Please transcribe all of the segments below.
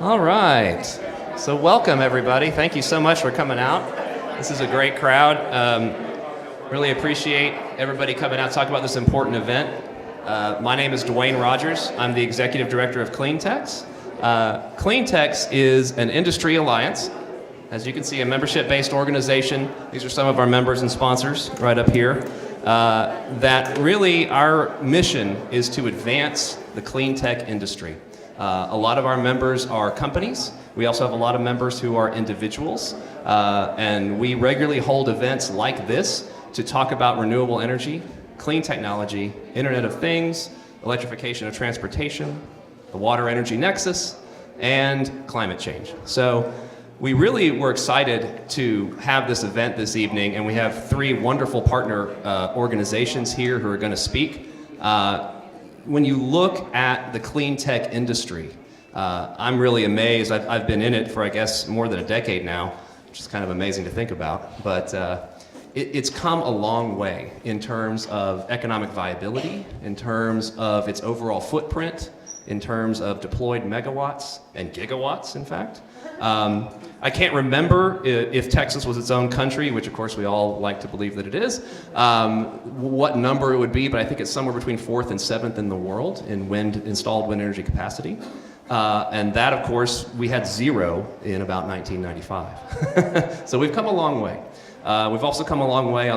All right. So welcome, everybody. Thank you so much for coming out. This is a great crowd. Really appreciate everybody coming out to talk about this important event. My name is Dwayne Rogers. I'm the Executive Director of CleanTX. CleanTX is an industry alliance. As you can see, a membership-based organization. These are some of our members and sponsors right up here. That really, our mission is to advance the clean tech industry. A lot of our members are companies. We also have a lot of members who are individuals. And we regularly hold events like this to talk about renewable energy, clean technology, Internet of Things, electrification of transportation, the water energy nexus, and climate change. So we really were excited to have this event this evening, and we have three wonderful partner organizations here who are going to speak. When you look at the clean tech industry, I'm really amazed. I've been in it for, I guess, more than a decade now, which is kind of amazing to think about. But it's come a long way in terms of economic viability, in terms of its overall footprint, in terms of deployed megawatts and gigawatts, in fact. I can't remember if Texas was its own country, which of course we all like to believe that it is, what number it would be, but I think it's somewhere between 4th and 7th in the world in installed wind energy capacity. And that, of course, we had 0 in about 1995. So we've come a long way. We've also come a long way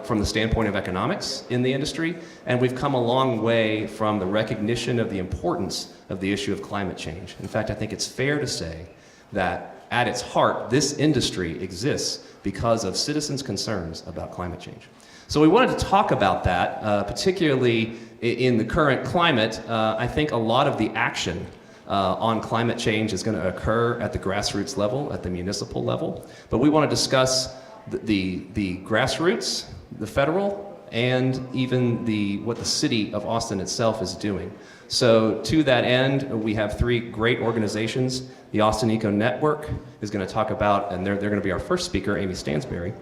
from the standpoint of economics in the industry, and we've come a long way from the recognition of the importance of the issue of climate change. In fact, I think it's fair to say that at its heart, this industry exists because of citizens' concerns about climate change. So we wanted to talk about that, particularly in the current climate. I think a lot of the action on climate change is going to occur at the grassroots level, at the municipal level. But we want to discuss the grassroots, the federal, and even what the city of Austin itself is doing. So to that end, we have three great organizations. The Austin EcoNetwork is going to talk about, and they're going to be our first speaker, Amy Stansbury,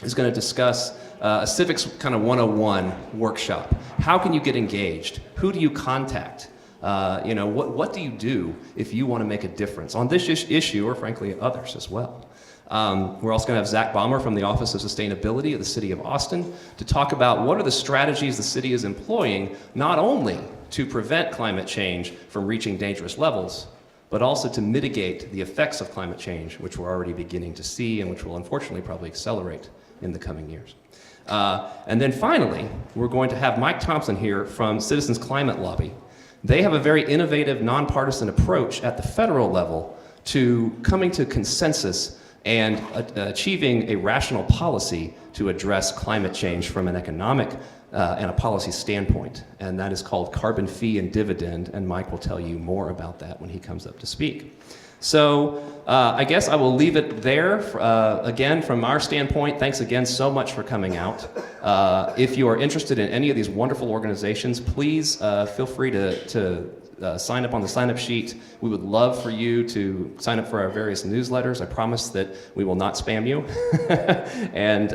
is going to discuss a civics kind of 101 workshop. How can you get engaged? Who do you contact? What do you do if you want to make a difference on this issue, or frankly others as well? We're also going to have Zack Ballmer from the Office of Sustainability of the City of Austin to talk about what are the strategies the city is employing, not only to prevent climate change from reaching dangerous levels, but also to mitigate the effects of climate change, which we're already beginning to see and which will unfortunately probably accelerate in the coming years. And then finally, we're going to have Mike Thompson here from Citizens Climate Lobby. They have a very innovative, nonpartisan approach at the federal level to coming to consensus and achieving a rational policy to address climate change from an economic and a policy standpoint. And that is called carbon fee and dividend, and Mike will tell you more about that when he comes up to speak. So I guess I will leave it there. Again, from our standpoint, thanks again so much for coming out. If you are interested in any of these wonderful organizations, please feel free to sign up on the sign-up sheet. We would love for you to sign up for our various newsletters. I promise that we will not spam you. And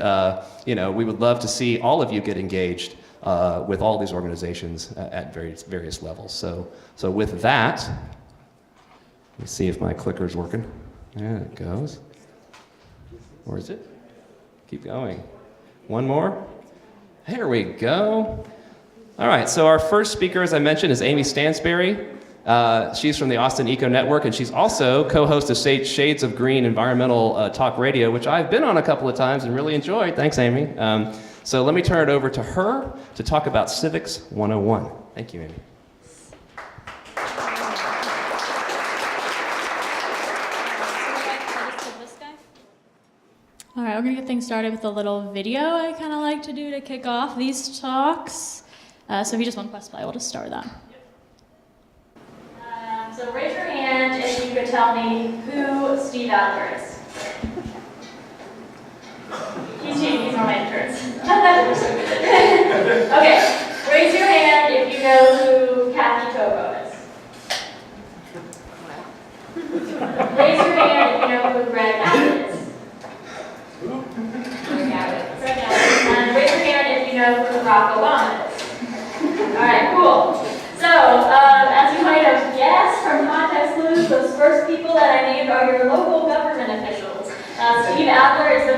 we would love to see all of you get engaged with all these organizations at various levels. So with that, let me see if my clicker's working. There it goes. Where is it? Keep going. One more. There we go. All right, so our first speaker, as I mentioned, is Amy Stansbury. She's from the Austin EcoNetwork, and she's also co-host of Shades of Green Environmental Talk Radio, which I've been on a couple of times and really enjoyed. Thanks, Amy. So let me turn it over to her to talk about Civics 101. Thank you, Amy. All right, we're going to get things started with a little video I kind of like to do to kick off these talks. So if you just want to press play, we'll just start with that. So raise your hand if you could tell me who Steve Adler is. He's cheating, he's on my entrance. Okay, raise your hand if you know who Kathy Togo is. Raise your hand if you know who Greg Abbott is. Greg Abbott. And raise your hand if you know who Barack Obama is. All right, cool. So, as you might have guessed from context clues, those first people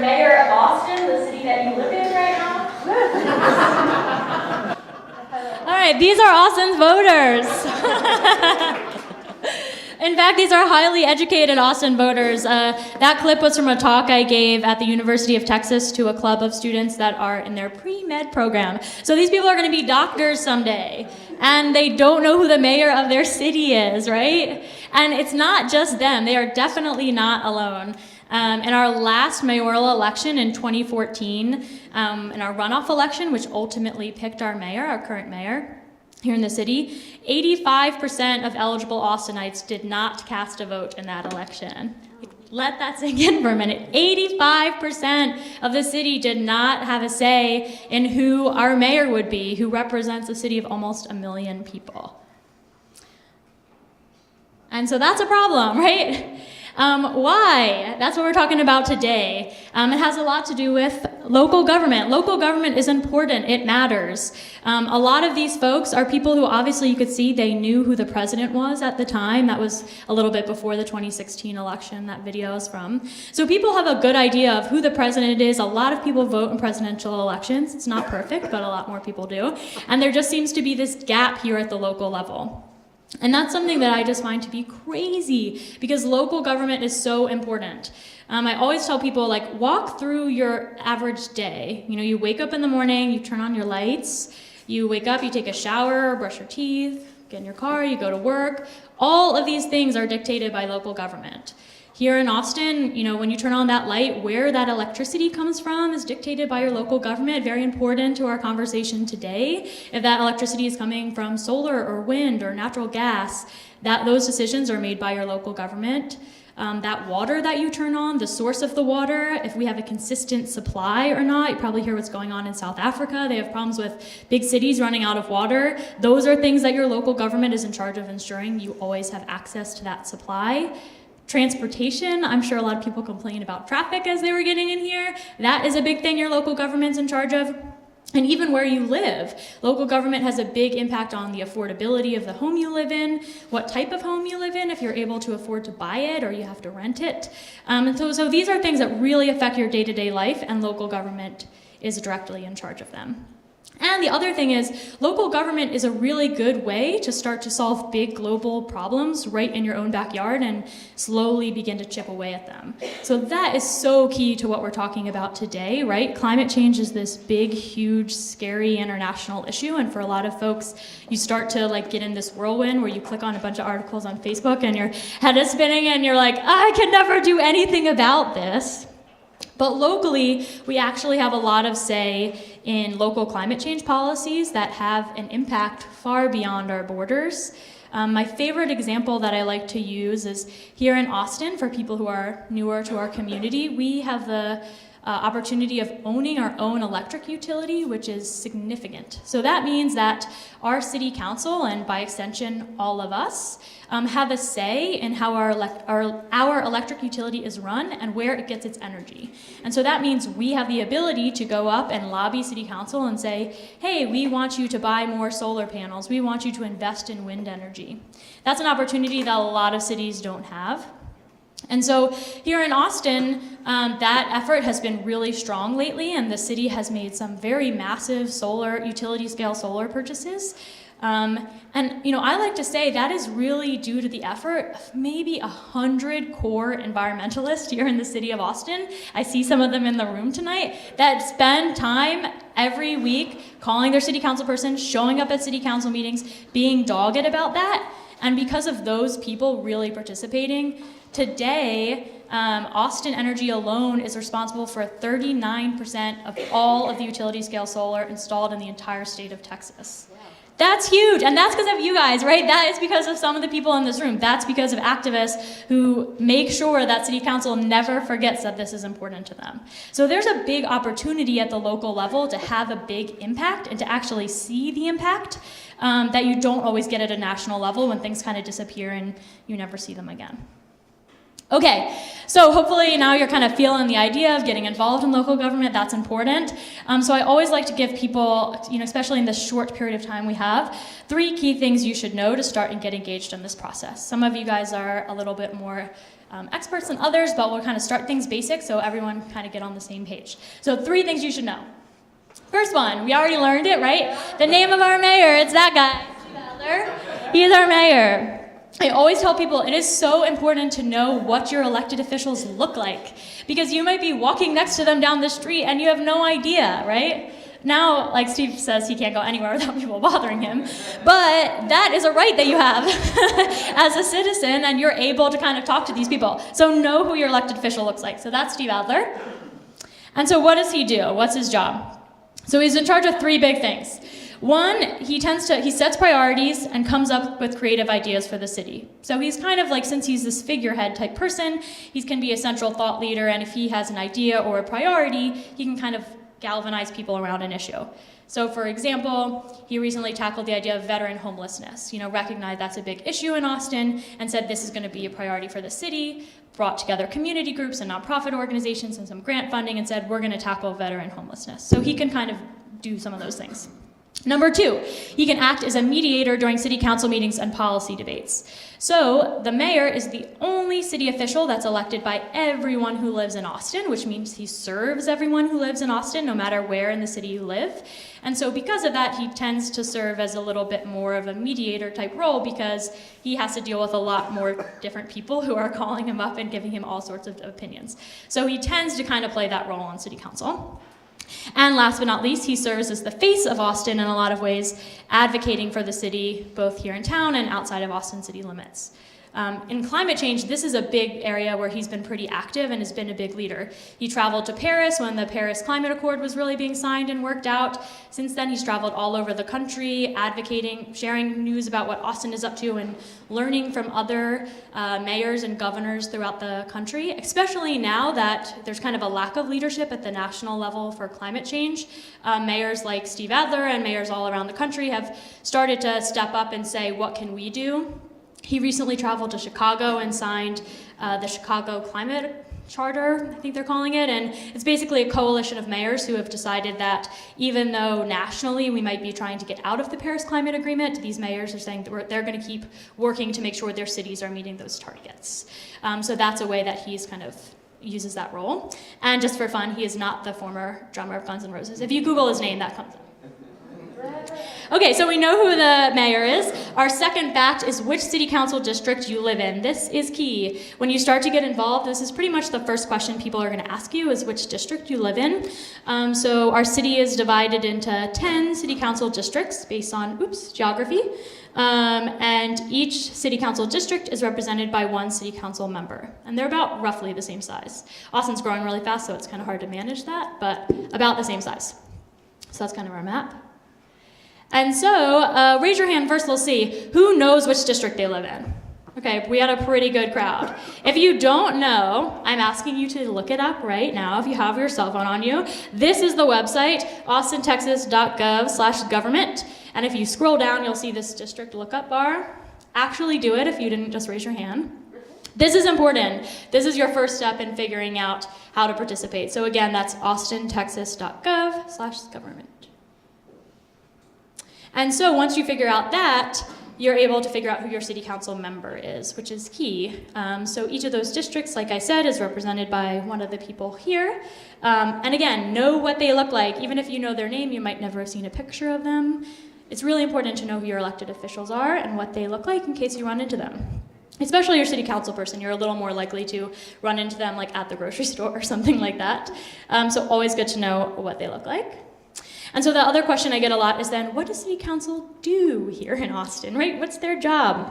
the mayor of Austin, the city that you live in right now. All right, these are Austin's voters. In fact, these are highly educated Austin voters. That clip was from a talk I gave at the University of Texas to a club of students that are in their pre-med program. So these people are going to be doctors someday, and they don't know who the mayor of their city is, right? And it's not just them. They are definitely not alone. In our last mayoral election in 2014, in our runoff election, which ultimately picked our mayor, our current mayor, here in the city, 85% of eligible Austinites did not cast a vote in that election. Let that sink in for a minute. 85% of the city did not have a say in who our mayor would be, who represents a city of almost 1 million people. And so that's a problem, right? Why? That's what we're talking about today. It has a lot to do with local government. Local government is important. It matters. A lot of these folks are people who obviously you could see they knew who the president was at the time. That was a little bit before the 2016 election that video is from. So people have a good idea of who the president is. A lot of people vote in presidential elections. It's not perfect, but a lot more people do. And there just seems to be this gap here at the local level. And that's something that I just find to be crazy because local government is so important. I always tell people, like, walk through your average day. You know, you wake up in the morning, you turn on your lights, you wake up, you take a shower, brush your teeth, get in your car, you go to work. All of these things are dictated by local government. Here in Austin, you know, when you turn on that light, where that electricity comes from is dictated by your local government. Very important to our conversation today. If that electricity is coming from solar or wind or natural gas, those decisions are made by your local government. That water that you turn on, the source of the water, if we have a consistent supply or not. You probably hear what's going on in South Africa. They have problems with big cities running out of water. Those are things that your local government is in charge of ensuring you always have access to that supply. Transportation, I'm sure a lot of people complain about traffic as they were getting in here. That is a big thing your local government's in charge of. And even where you live, local government has a big impact on the affordability of the home you live in, what type of home you live in, if you're able to afford to buy it or you have to rent it. And so these are things that really affect your day-to-day life, and local government is directly in charge of them. And the other thing is, local government is a really good way to start to solve big global problems right in your own backyard and slowly begin to chip away at them. So that is so key to what we're talking about today, right? Climate change is this big, huge, scary international issue, and for a lot of folks, you start to get in this whirlwind where you click on a bunch of articles on Facebook and your head is spinning and you're like, I can never do anything about this. But locally, we actually have a lot of say in local climate change policies that have an impact far beyond our borders. My favorite example that I like to use is here in Austin. For people who are newer to our community, we have the opportunity of owning our own electric utility, which is significant. So that means that our city council, and by extension all of us, have a say in how our electric utility is run and where it gets its energy. And so that means we have the ability to go up and lobby city council and say, hey, we want you to buy more solar panels. We want you to invest in wind energy. That's an opportunity that a lot of cities don't have. And so here in Austin, that effort has been really strong lately, and the city has made some very massive utility scale solar purchases. And I like to say that is really due to the effort of maybe 100 core environmentalists here in the city of Austin. I see some of them in the room tonight that spend time every week calling their city council person, showing up at city council meetings, being dogged about that. And because of those people really participating, today, Austin Energy alone is responsible for 39% of all of the utility scale solar installed in the entire state of Texas. Wow. That's huge, and that's because of you guys, right? That is because of some of the people in this room. That's because of activists who make sure that city council never forgets that this is important to them. So there's a big opportunity at the local level to have a big impact and to actually see the impact that you don't always get at a national level when things kind of disappear and you never see them again. Okay, so hopefully now you're kind of feeling the idea of getting involved in local government. That's important. So I always like to give people, especially in this short period of time we have, 3 key things you should know to start and get engaged in this process. Some of you guys are a little bit more experts than others, but we'll kind of start things basic so everyone kind of get on the same page. So 3 things you should know. First one, we already learned it, right? The name of our mayor, it's that guy, Steve Adler. He is our mayor. I always tell people it is so important to know what your elected officials look like, because you might be walking next to them down the street and you have no idea, right? Now, like Steve says, he can't go anywhere without people bothering him, but that is a right that you have as a citizen, and you're able to kind of talk to these people. So know who your elected official looks like. So that's Steve Adler. And so what does he do? What's his job? So he's in charge of 3 big things. One, he sets priorities and comes up with creative ideas for the city. So he's kind of like, since he's this figurehead type person, he can be a central thought leader, and if he has an idea or a priority, he can kind of galvanize people around an issue. So for example, he recently tackled the idea of veteran homelessness, recognized that's a big issue in Austin, and said this is going to be a priority for the city, brought together community groups and nonprofit organizations and some grant funding, and said we're going to tackle veteran homelessness. So he can kind of do some of those things. Number 2, he can act as a mediator during city council meetings and policy debates. So the mayor is the only city official that's elected by everyone who lives in Austin, which means he serves everyone who lives in Austin, no matter where in the city you live. And so because of that, he tends to serve as a little bit more of a mediator type role, because he has to deal with a lot more different people who are calling him up and giving him all sorts of opinions. So he tends to kind of play that role on city council. And last but not least, he serves as the face of Austin in a lot of ways, advocating for the city, both here in town and outside of Austin city limits. In climate change, this is a big area where he's been pretty active and has been a big leader. He traveled to Paris when the Paris Climate Accord was really being signed and worked out. Since then, he's traveled all over the country, advocating, sharing news about what Austin is up to, and learning from other mayors and governors throughout the country, especially now that there's kind of a lack of leadership at the national level for climate change. Mayors like Steve Adler and mayors all around the country have started to step up and say, what can we do? He recently traveled to Chicago and signed the Chicago Climate Charter, I think they're calling it, and it's basically a coalition of mayors who have decided that even though nationally we might be trying to get out of the Paris Climate Agreement, these mayors are saying that they're going to keep working to make sure their cities are meeting those targets. So that's a way that he's kind of uses that role. And just for fun, he is not the former drummer of Guns N' Roses. If you Google his name, that comes up. Okay, so we know who the mayor is. Our second fact is which city council district you live in. This is key. When you start to get involved, this is pretty much the first question people are going to ask you, is which district you live in. So our city is divided into 10 city council districts based on, geography. And each city council district is represented by 1 city council member. And they're about roughly the same size. Austin's growing really fast, so it's kind of hard to manage that, but about the same size. So that's kind of our map. And so, raise your hand first, we'll see who knows which district they live in. Okay, we had a pretty good crowd. If you don't know, I'm asking you to look it up right now if you have your cell phone on you. This is the website, austintexas.gov/government. And if you scroll down, you'll see this district lookup bar. Actually do it if you didn't just raise your hand. This is important. This is your first step in figuring out how to participate. So again, that's austintexas.gov/government. And so once you figure out that, you're able to figure out who your city council member is, which is key. So each of those districts, like I said, is represented by one of the people here. And again, know what they look like. Even if you know their name, you might never have seen a picture of them. It's really important to know who your elected officials are and what they look like in case you run into them. Especially your city council person, you're a little more likely to run into them like at the grocery store or something like that. So always good to know what they look like. And so the other question I get a lot is then, what does city council do here in Austin, right? What's their job?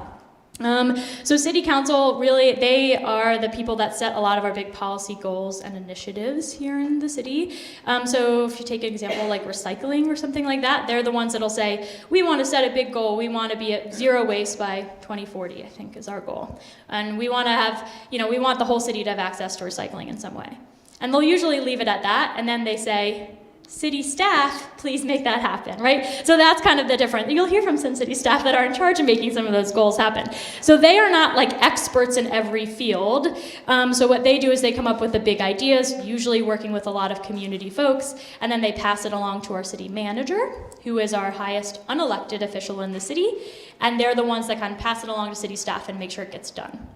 So city council, really, they are the people that set a lot of our big policy goals and initiatives here in the city. So if you take an example like recycling or something like that, they're the ones that'll say, we want to set a big goal. We want to be at 0 waste by 2040, I think is our goal. And we want to have, we want the whole city to have access to recycling in some way. And they'll usually leave it at that, and then they say, city staff, please make that happen, right? So that's kind of the difference. You'll hear from some city staff that are in charge of making some of those goals happen. So they are not like experts in every field. So what they do is they come up with the big ideas, usually working with a lot of community folks, and then they pass it along to our city manager, who is our highest unelected official in the city, and they're the ones that kind of pass it along to city staff and make sure it gets done.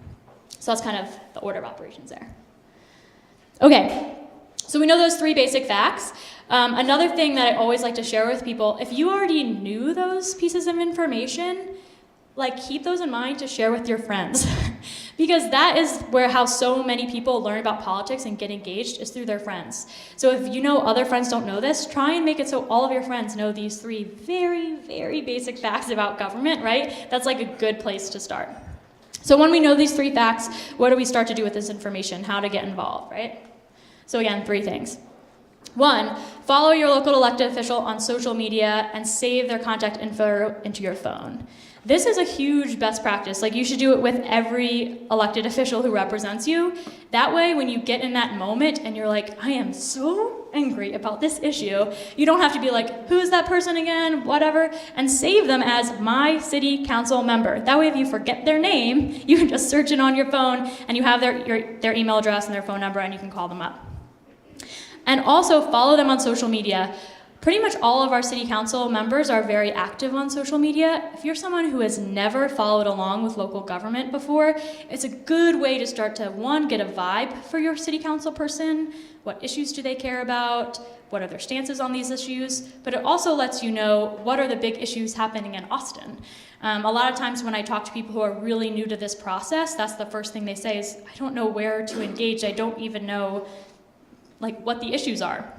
So that's kind of the order of operations there. Okay, so we know those 3 basic facts. Another thing that I always like to share with people, if you already knew those pieces of information, like keep those in mind to share with your friends. Because that is how so many people learn about politics and get engaged, is through their friends. So if you know other friends don't know this, try and make it so all of your friends know these 3 very, very basic facts about government, right? That's like a good place to start. So when we know these 3 facts, what do we start to do with this information? How to get involved, right? So again, 3 things. 1, follow your local elected official on social media and save their contact info into your phone. This is a huge best practice. Like, you should do it with every elected official who represents you. That way, when you get in that moment and you're like, I am so angry about this issue, you don't have to be like, who's that person again, whatever, and save them as my city council member. That way, if you forget their name, you can just search it on your phone and you have their email address and their phone number and you can call them up. And also follow them on social media. Pretty much all of our city council members are very active on social media. If you're someone who has never followed along with local government before, it's a good way to start to, 1, get a vibe for your city council person. What issues do they care about? What are their stances on these issues? But it also lets you know what are the big issues happening in Austin. A lot of times when I talk to people who are really new to this process, that's the first thing they say is, I don't know where to engage. I don't even know what the issues are.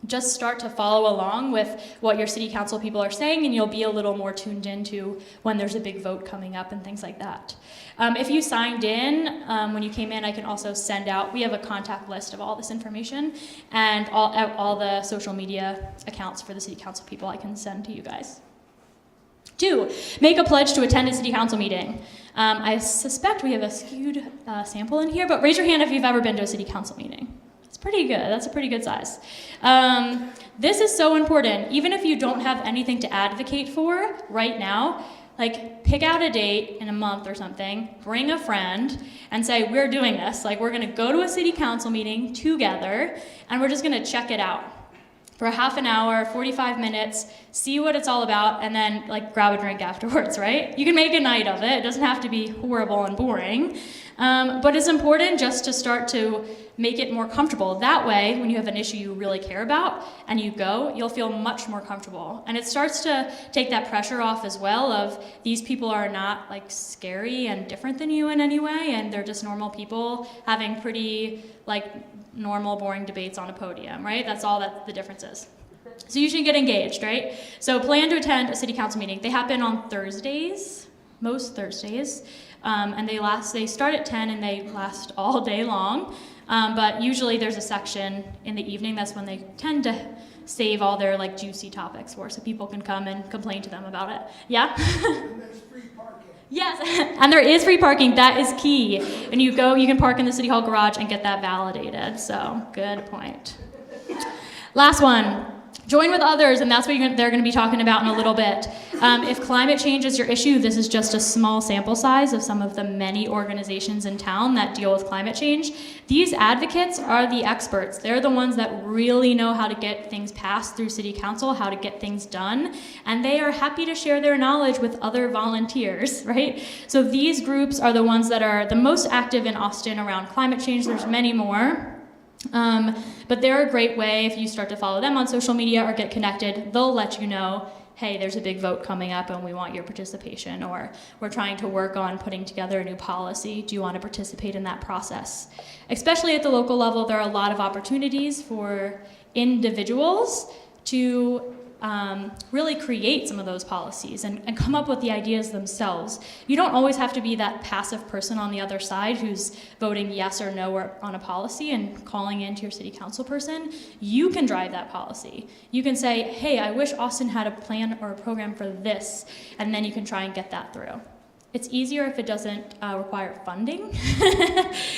Just start to follow along with what your city council people are saying, and you'll be a little more tuned into when there's a big vote coming up and things like that. If you signed in when you came in, I can also send out, we have a contact list of all this information and all the social media accounts for the city council people I can send to you guys. 2, make a pledge to attend a city council meeting. I suspect we have a skewed sample in here, but raise your hand if you've ever been to a city council meeting. Pretty good. That's a pretty good size. This is so important. Even if you don't have anything to advocate for right now, pick out a date in a month or something, bring a friend, and say, we're doing this. We're going to go to a city council meeting together, and we're just going to check it out for half an hour, 45 minutes, see what it's all about, and then grab a drink afterwards, right? You can make a night of it. It doesn't have to be horrible and boring. But it's important just to start to make it more comfortable. That way, when you have an issue you really care about and you go, you'll feel much more comfortable. And it starts to take that pressure off as well of these people are not scary and different than you in any way, and they're just normal people having pretty normal, boring debates on a podium, right? That's all that the difference is. So you should get engaged, right? So plan to attend a city council meeting. They happen on Thursdays, most Thursdays. And they start at 10 and they last all day long. But usually there's a section in the evening. That's when they tend to save all their juicy topics for, so people can come and complain to them about it. Yeah? And there's free parking. Yes, and there is free parking. That is key. When you go, you can park in the City Hall garage and get that validated. So good point. Last one. Join with others, and that's what they're going to be talking about in a little bit. If climate change is your issue, this is just a small sample size of some of the many organizations in town that deal with climate change. These advocates are the experts. They're the ones that really know how to get things passed through City Council, how to get things done, and they are happy to share their knowledge with other volunteers, right? So these groups are the ones that are the most active in Austin around climate change. There's many more. But they're a great way if you start to follow them on social media or get connected. They'll let you know, hey, there's a big vote coming up and we want your participation, or we're trying to work on putting together a new policy. Do you want to participate in that process? Especially at the local level, there are a lot of opportunities for individuals to really create some of those policies and come up with the ideas themselves. You don't always have to be that passive person on the other side who's voting yes or no on a policy and calling in to your city council person. You can drive that policy. You can say, hey, I wish Austin had a plan or a program for this, and then you can try and get that through. It's easier if it doesn't require funding,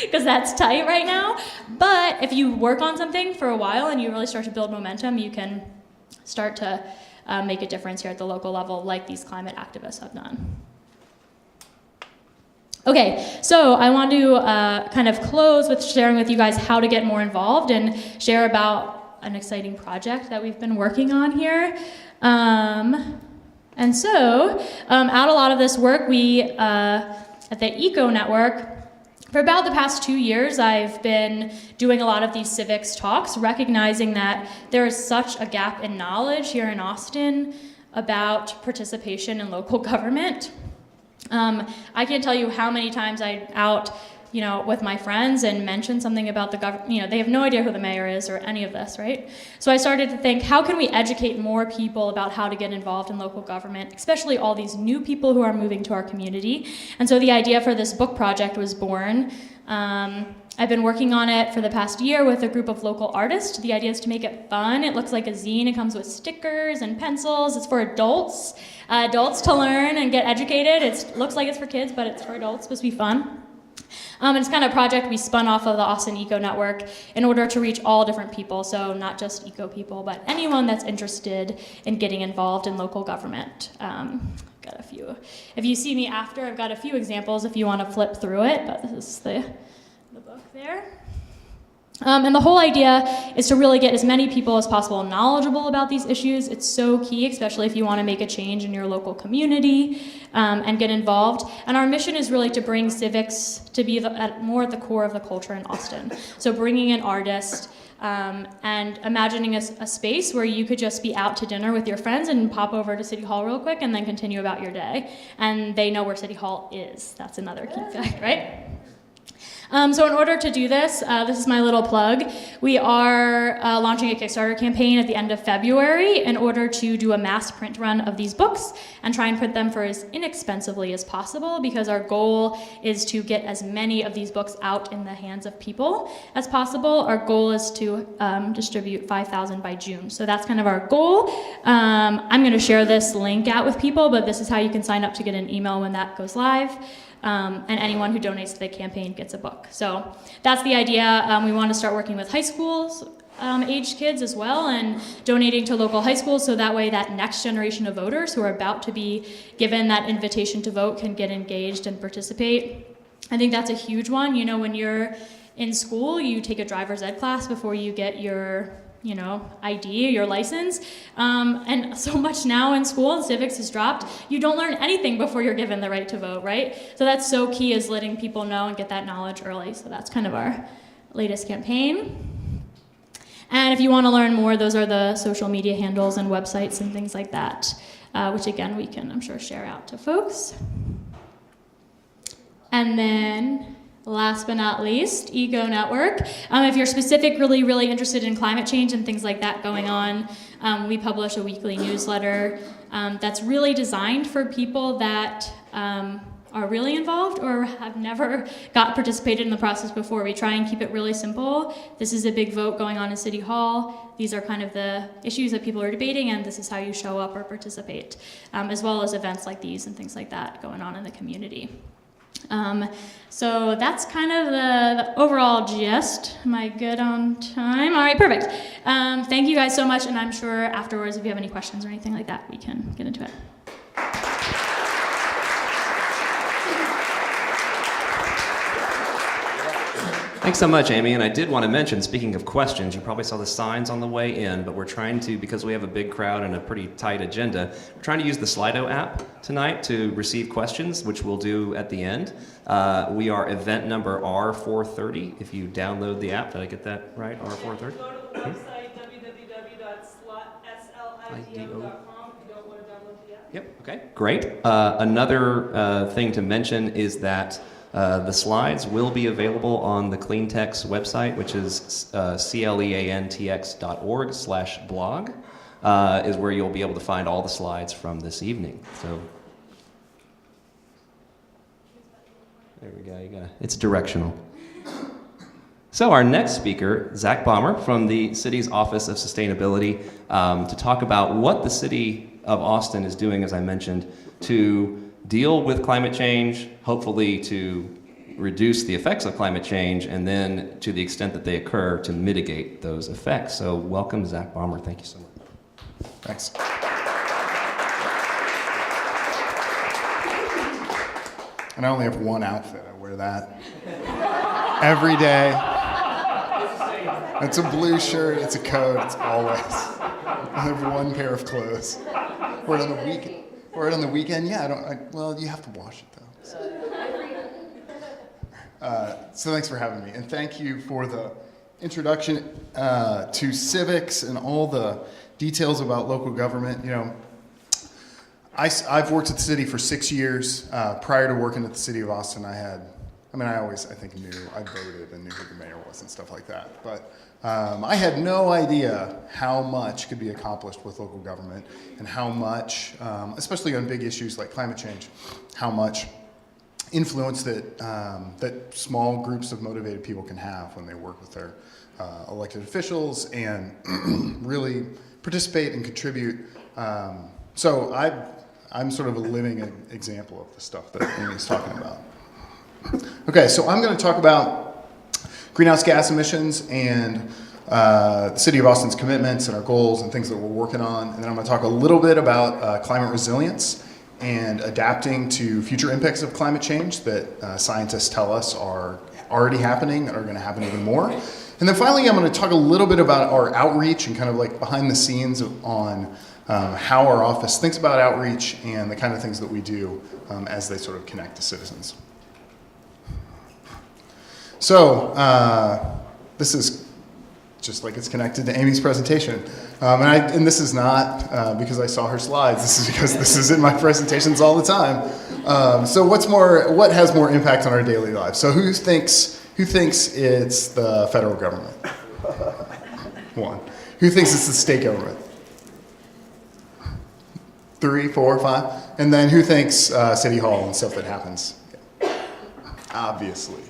because that's tight right now. But if you work on something for a while and you really start to build momentum, you can start to make a difference here at the local level, like these climate activists have done. Okay, so I want to kind of close with sharing with you guys how to get more involved and share about an exciting project that we've been working on here. And so, out a lot of this work, we, at the EcoNetwork, for about the past 2 years, I've been doing a lot of these civics talks, recognizing that there is such a gap in knowledge here in Austin about participation in local government. I can't tell you how many times I'm out, with my friends and mention something about the government. They have no idea who the mayor is or any of this, right? So I started to think, how can we educate more people about how to get involved in local government, especially all these new people who are moving to our community? And so the idea for this book project was born. I've been working on it for the past year with a group of local artists. The idea is to make it fun. It looks like a zine. It comes with stickers and pencils. It's for adults to learn and get educated. It looks like it's for kids, but it's for adults. It's supposed to be fun. And it's kind of a project we spun off of the Austin EcoNetwork in order to reach all different people, so not just eco people, but anyone that's interested in getting involved in local government. Got a few. If you see me after, I've got a few examples if you want to flip through it, but this is the book there. And the whole idea is to really get as many people as possible knowledgeable about these issues. It's so key, especially if you want to make a change in your local community and get involved. And our mission is really to bring civics to be more at the core of the culture in Austin. So bringing in artists and imagining a space where you could just be out to dinner with your friends and pop over to City Hall real quick and then continue about your day. And they know where City Hall is. That's another key fact, right? So in order to do this, this is my little plug. We are launching a Kickstarter campaign at the end of February in order to do a mass print run of these books and try and print them for as inexpensively as possible, because our goal is to get as many of these books out in the hands of people as possible. Our goal is to distribute 5,000 by June. So that's kind of our goal. I'm going to share this link out with people, but this is how you can sign up to get an email when that goes live. And anyone who donates to the campaign gets a book. So that's the idea. We want to start working with high schools aged kids as well, and donating to local high schools, so that way that next generation of voters who are about to be given that invitation to vote can get engaged and participate. I think that's a huge one. When you're in school, you take a driver's ed class before you get your ID, your license. And so much now in school, and civics has dropped, you don't learn anything before you're given the right to vote, right? So that's so key, is letting people know and get that knowledge early. So that's kind of our latest campaign. And if you want to learn more, those are the social media handles and websites and things like that, which again, we can, I'm sure, share out to folks. And then, last but not least, EcoNetwork. If you're specifically really interested in climate change and things like that going on, we publish a weekly newsletter that's really designed for people that are really involved or have never participated in the process before. We try and keep it really simple. This is a big vote going on in City Hall. These are kind of the issues that people are debating, and this is how you show up or participate, as well as events like these and things like that going on in the community. So that's kind of the overall gist. Am I good on time? All right, perfect. Thank you guys so much, and I'm sure afterwards, if you have any questions or anything like that, we can get into it. Thanks so much, Amy. And I did want to mention, speaking of questions, you probably saw the signs on the way in, but we're trying to, because we have a big crowd and a pretty tight agenda, we're trying to use the Slido app tonight to receive questions, which we'll do at the end. We are event number R430. If you download the app, did I get that right? R430? Go to the website, www.slidm.com, if you don't want to download the app. Yep, okay, great. Another thing to mention is that the slides will be available on the CleanTX website, which is cleantx.org/blog, is where you'll be able to find all the slides from this evening. So there we go. It's directional. So our next speaker, Zack Ballmer from the city's Office of Sustainability, to talk about what the city of Austin is doing, as I mentioned, to deal with climate change, hopefully to reduce the effects of climate change, and then to the extent that they occur, to mitigate those effects. So welcome, Zack Ballmer. Thank you so much. Thanks. And I only have one outfit. I wear that every day. It's a blue shirt, it's a coat, it's always. I have one pair of clothes. Wear it on the weekend. Wear it on the weekend? Yeah, well, you have to wash it though. So thanks for having me. And thank you for the introduction to civics and all the details about local government. You know, I've worked at the city for 6 years. Prior to working at the city of Austin, I think knew, I voted and knew who the mayor was and stuff like that. But I had no idea how much could be accomplished with local government and how much, especially on big issues like climate change, how much influence that small groups of motivated people can have when they work with their elected officials and really participate and contribute. So I'm sort of a living example of the stuff that Amy's talking about. Okay, so I'm going to talk about greenhouse gas emissions and the City of Austin's commitments and our goals and things that we're working on. And then I'm going to talk a little bit about climate resilience and adapting to future impacts of climate change that scientists tell us are already happening and are going to happen even more. And then finally, I'm going to talk a little bit about our outreach and kind of like behind the scenes on how our office thinks about outreach and the kind of things that we do as they sort of connect to citizens. So this is just like it's connected to Amy's presentation. And this is not because I saw her slides. This is because this is in my presentations all the time. So what has more impact on our daily lives? So who thinks it's the federal government? One. Who thinks it's the state government? 3, 4, 5. And then who thinks City Hall and stuff that happens? Obviously.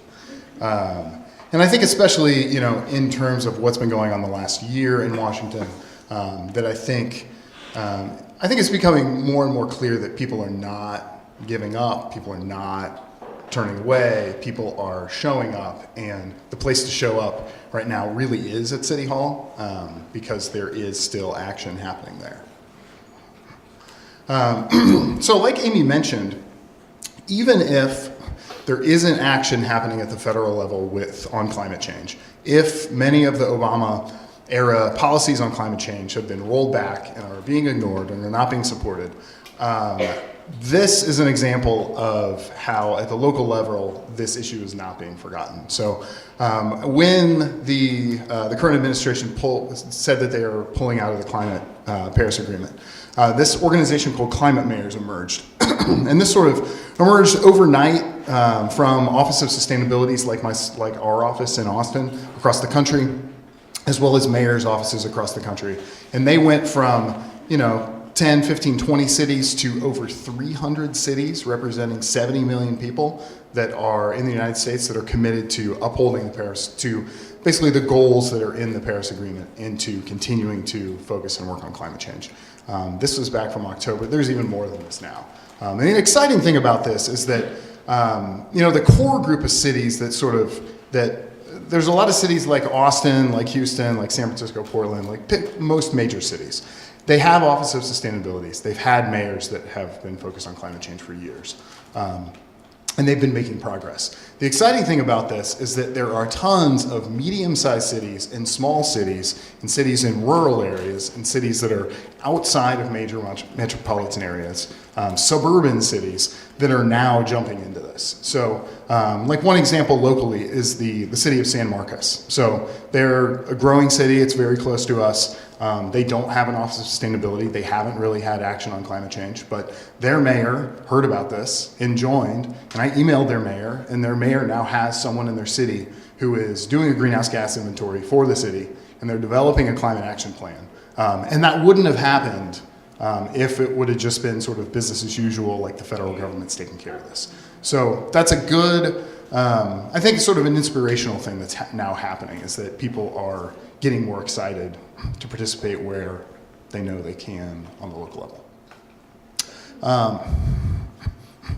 And I think especially, you know, in terms of what's been going on the last year in Washington, that I think it's becoming more and more clear that people are not giving up, people are not turning away, people are showing up, and the place to show up right now really is at City Hall because there is still action happening there. So like Amy mentioned, even if there isn't action happening at the federal level on climate change, if many of the Obama era policies on climate change have been rolled back and are being ignored and are not being supported, this is an example of how at the local level this issue is not being forgotten. So when the current administration said that they are pulling out of the climate Paris Agreement, this organization called Climate Mayors emerged. And this sort of emerged overnight from Office of Sustainabilities like our office in Austin across the country, as well as mayors' offices across the country. And they went from, 10, 15, 20 cities to over 300 cities representing 70 million people that are in the United States that are committed to upholding basically the goals that are in the Paris Agreement and to continuing to focus and work on climate change. This was back from October. There's even more than this now. And the exciting thing about this is that, the core group of cities there's a lot of cities like Austin, like Houston, like San Francisco, Portland, like most major cities. They have Office of Sustainabilities. They've had mayors that have been focused on climate change for years. And they've been making progress. The exciting thing about this is that there are tons of medium-sized cities and small cities and cities in rural areas and cities that are outside of major metropolitan areas, suburban cities that are now jumping into this. So like one example locally is the city of San Marcos. So they're a growing city. It's very close to us. They don't have an Office of Sustainability. They haven't really had action on climate change, but their mayor heard about this and joined, and I emailed their mayor, and their mayor now has someone in their city who is doing a greenhouse gas inventory for the city, and they're developing a climate action plan. And that wouldn't have happened if it would have just been sort of business as usual, like the federal government's taking care of this. So that's a good, I think sort of an inspirational thing that's now happening is that people are getting more excited to participate where they know they can on the local level.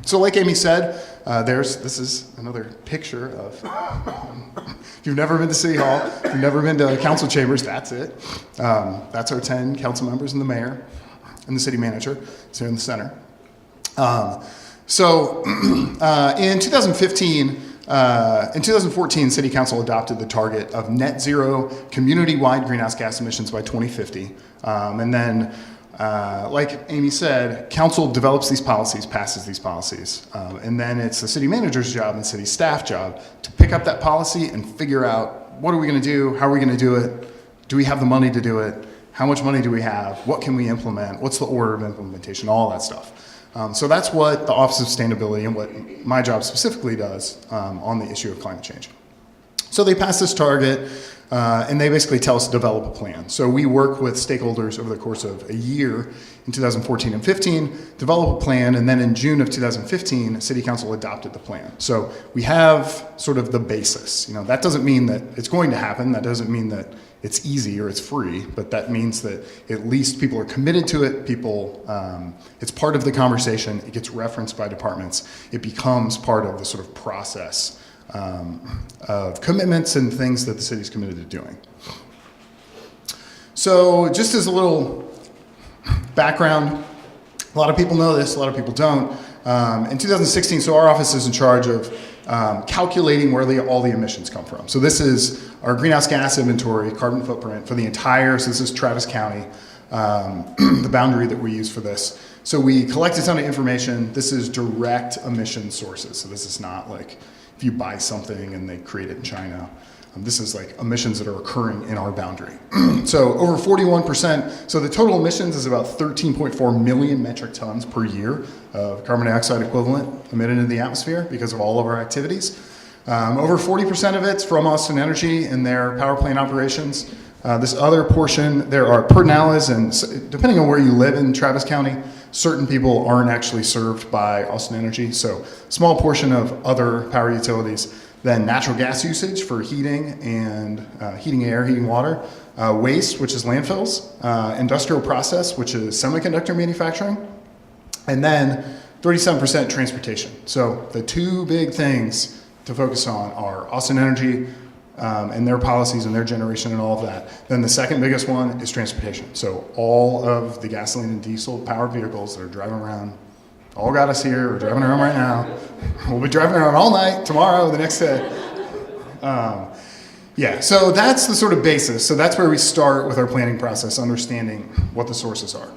So like Amy said, this is another picture of, if you've never been to City Hall, if you've never been to council chambers, that's it. That's our 10 council members and the mayor and the city manager. It's here in the center. In 2014, City Council adopted the target of net zero community-wide greenhouse gas emissions by 2050. And then, like Amy said, Council develops these policies, passes these policies. And then it's the city manager's job and city staff job to pick up that policy and figure out, what are we going to do? How are we going to do it? Do we have the money to do it? How much money do we have? What can we implement? What's the order of implementation? All that stuff. So that's what the Office of Sustainability and what my job specifically does on the issue of climate change. So they pass this target, and they basically tell us to develop a plan. So we work with stakeholders over the course of a year in 2014 and 15, develop a plan, and then in June of 2015, City Council adopted the plan. So we have sort of the basis. You know, that doesn't mean that it's going to happen. That doesn't mean that it's easy or it's free, but that means that at least people are committed to it. People, it's part of the conversation. It gets referenced by departments. It becomes part of the sort of process of commitments and things that the city's committed to doing. So just as a little background, a lot of people know this, a lot of people don't. In 2016, so our office is in charge of calculating where all the emissions come from. So this is our greenhouse gas inventory, carbon footprint for the entire, so this is Travis County, the boundary that we use for this. So we collect a ton of information. This is direct emission sources. So this is not like if you buy something and they create it in China. This is like emissions that are occurring in our boundary. So over 41%, so the total emissions is about 13.4 million metric tons per year of carbon dioxide equivalent emitted into the atmosphere because of all of our activities. Over 40% of it's from Austin Energy and their power plant operations. This other portion, there are Pedernales, and depending on where you live in Travis County, certain people aren't actually served by Austin Energy. So small portion of other power utilities. Then natural gas usage for heating and heating air, heating water, waste, which is landfills, industrial process, which is semiconductor manufacturing, and then 37% transportation. So the two big things to focus on are Austin Energy and their policies and their generation and all of that. Then the second biggest one is transportation. So all of the gasoline and diesel powered vehicles that are driving around all got us here. We're driving around right now. We'll be driving around all night, tomorrow, the next day. Yeah, so that's the sort of basis. So that's where we start with our planning process, understanding what the sources are.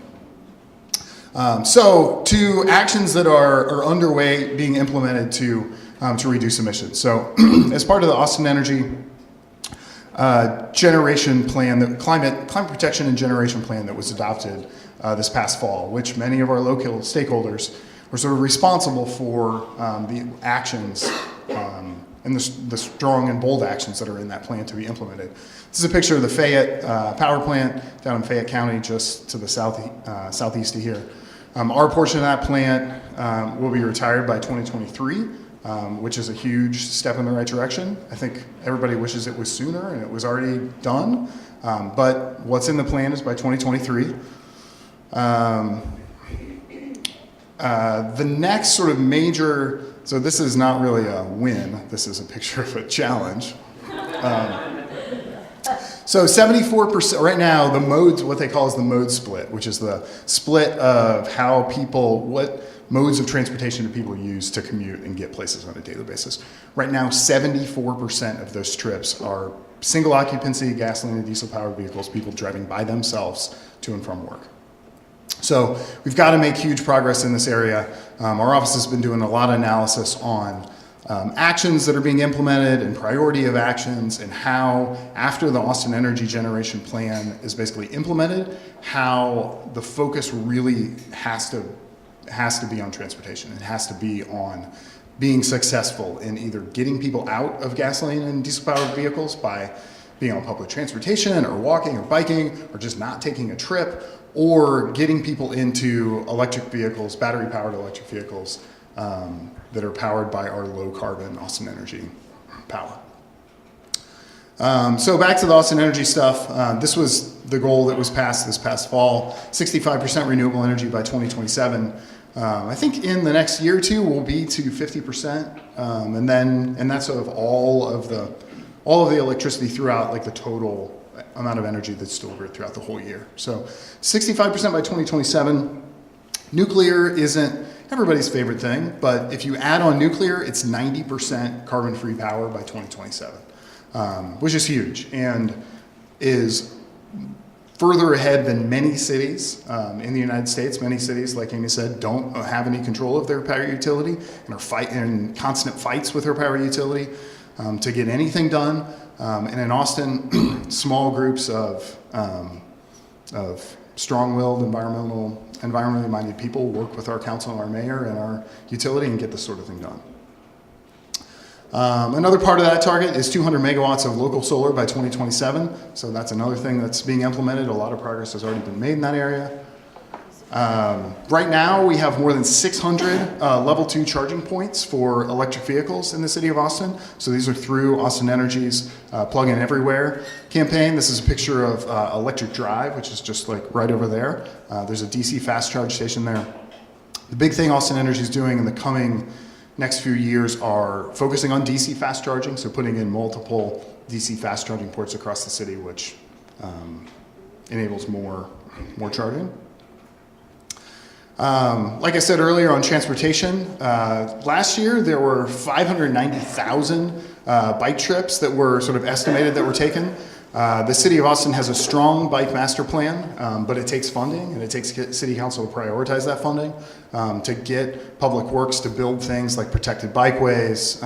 So to actions that are underway being implemented to reduce emissions. So as part of the Austin Energy generation plan, the climate protection and generation plan that was adopted this past fall, which many of our local stakeholders were sort of responsible for the actions and the strong and bold actions that are in that plan to be implemented. This is a picture of the Fayette power plant down in Fayette County, just to the southeast of here. Our portion of that plant will be retired by 2023, which is a huge step in the right direction. I think everybody wishes it was sooner and it was already done, but what's in the plan is by 2023. The next sort of major, so this is not really a win, this is a picture of a challenge. So 74%, right now, the modes, what they call is the mode split, which is the split of how people, what modes of transportation do people use to commute and get places on a daily basis. Right now, 74% of those trips are single occupancy, gasoline and diesel powered vehicles, people driving by themselves to and from work. So we've got to make huge progress in this area. Our office has been doing a lot of analysis on actions that are being implemented and priority of actions and how, after the Austin Energy Generation Plan is basically implemented, how the focus really has to be on transportation. It has to be on being successful in either getting people out of gasoline and diesel-powered vehicles by being on public transportation or walking or biking or just not taking a trip, or getting people into electric vehicles, battery-powered electric vehicles that are powered by our low-carbon Austin Energy power. So back to the Austin Energy stuff. This was the goal that was passed this past fall, 65% renewable energy by 2027. I think in the next year or two we'll be to 50%, and that's of all of the electricity throughout, like the total amount of energy that's delivered throughout the whole year. So 65% by 2027. Nuclear isn't everybody's favorite thing, but if you add on nuclear, it's 90% carbon-free power by 2027, which is huge and is further ahead than many cities in the United States. Many cities, like Amy said, don't have any control of their power utility and are in constant fights with their power utility to get anything done. And in Austin, small groups of strong-willed, environmentally minded people work with our council and our mayor and our utility and get this sort of thing done. Another part of that target is 200 megawatts of local solar by 2027. So that's another thing that's being implemented. A lot of progress has already been made in that area. Right now, we have more than 600 level 2 charging points for electric vehicles in the city of Austin. So these are through Austin Energy's Plug In Everywhere campaign. This is a picture of Electric Drive, which is just like right over there. There's a DC fast charge station there. The big thing Austin Energy is doing in the coming next few years are focusing on DC fast charging, so putting in multiple DC fast charging ports across the city, which enables more charging. Like I said earlier on transportation, last year there were 590,000 bike trips that were sort of estimated that were taken. The city of Austin has a strong bike master plan, but it takes funding, and it takes city council to prioritize that funding to get public works to build things like protected bikeways,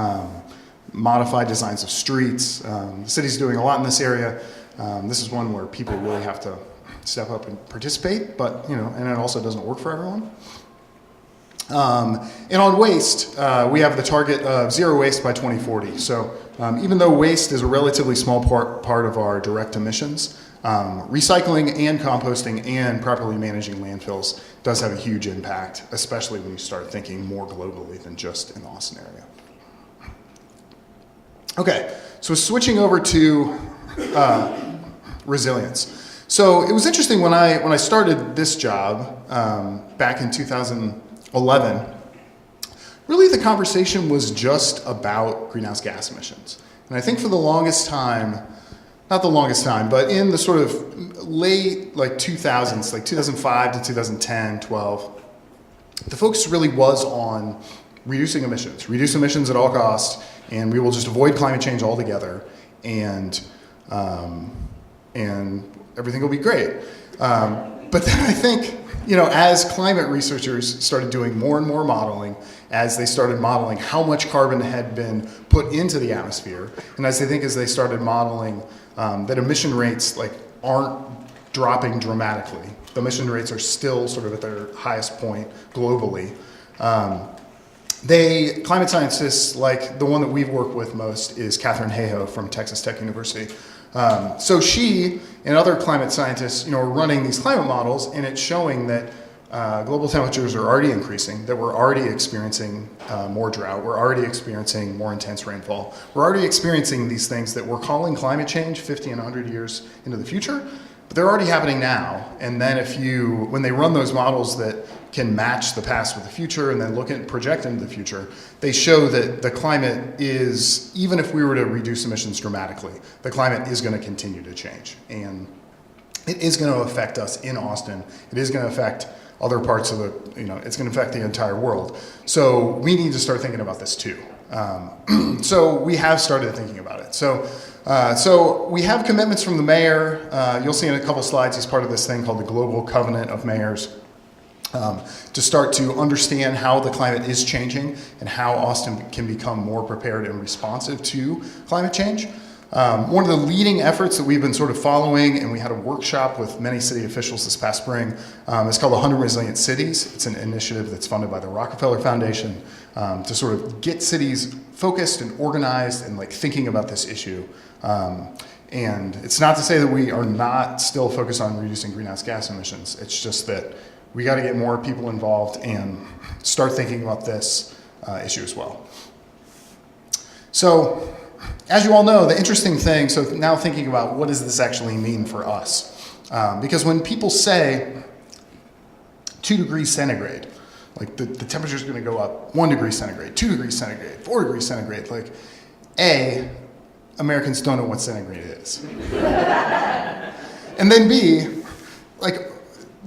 modified designs of streets. The city's doing a lot in this area. This is one where people really have to step up and participate, but and it also doesn't work for everyone. And on waste, we have the target of zero waste by 2040. So even though waste is a relatively small part of our direct emissions, recycling and composting and properly managing landfills does have a huge impact, especially when you start thinking more globally than just in the Austin area. Okay, so switching over to resilience. So it was interesting when I started this job back in 2011, really the conversation was just about greenhouse gas emissions. And I think for the longest time, not the longest time, but in the sort of late 2000s, like 2005 to 2010, 12, the focus really was on reduce emissions at all costs, and we will just avoid climate change altogether, and everything will be great. But then I think, as climate researchers started doing more and more modeling, as they started modeling how much carbon had been put into the atmosphere, and as they started modeling that emission rates aren't dropping dramatically, the emission rates are still sort of at their highest point globally. Climate scientists, like the one that we've worked with most is Catherine Hayhoe from Texas Tech University. So she and other climate scientists, are running these climate models, and it's showing that global temperatures are already increasing, that we're already experiencing more drought, we're already experiencing more intense rainfall, we're already experiencing these things that we're calling climate change 50 and 100 years into the future, but they're already happening now. And then when they run those models that can match the past with the future and then project into the future, they show that the climate is, even if we were to reduce emissions dramatically, the climate is going to continue to change. And it is going to affect us in Austin. It is going to affect other parts of it's going to affect the entire world. So we need to start thinking about this too. So we have started thinking about it. So we have commitments from the mayor. You'll see in a couple slides, he's part of this thing called the Global Covenant of Mayors, to start to understand how the climate is changing and how Austin can become more prepared and responsive to climate change. One of the leading efforts that we've been sort of following, and we had a workshop with many city officials this past spring, is called 100 Resilient Cities. It's an initiative that's funded by the Rockefeller Foundation to sort of get cities focused and organized and thinking about this issue. And it's not to say that we are not still focused on reducing greenhouse gas emissions. It's just that we got to get more people involved and start thinking about this issue as well. So, as you all know, the interesting thing, so now thinking about what does this actually mean for us? Because when people say 2 degrees centigrade, Like the temperature is going to go up 1 degree centigrade, 2 degrees centigrade, 4 degrees centigrade. Like, A, Americans don't know what centigrade is. And then B, like,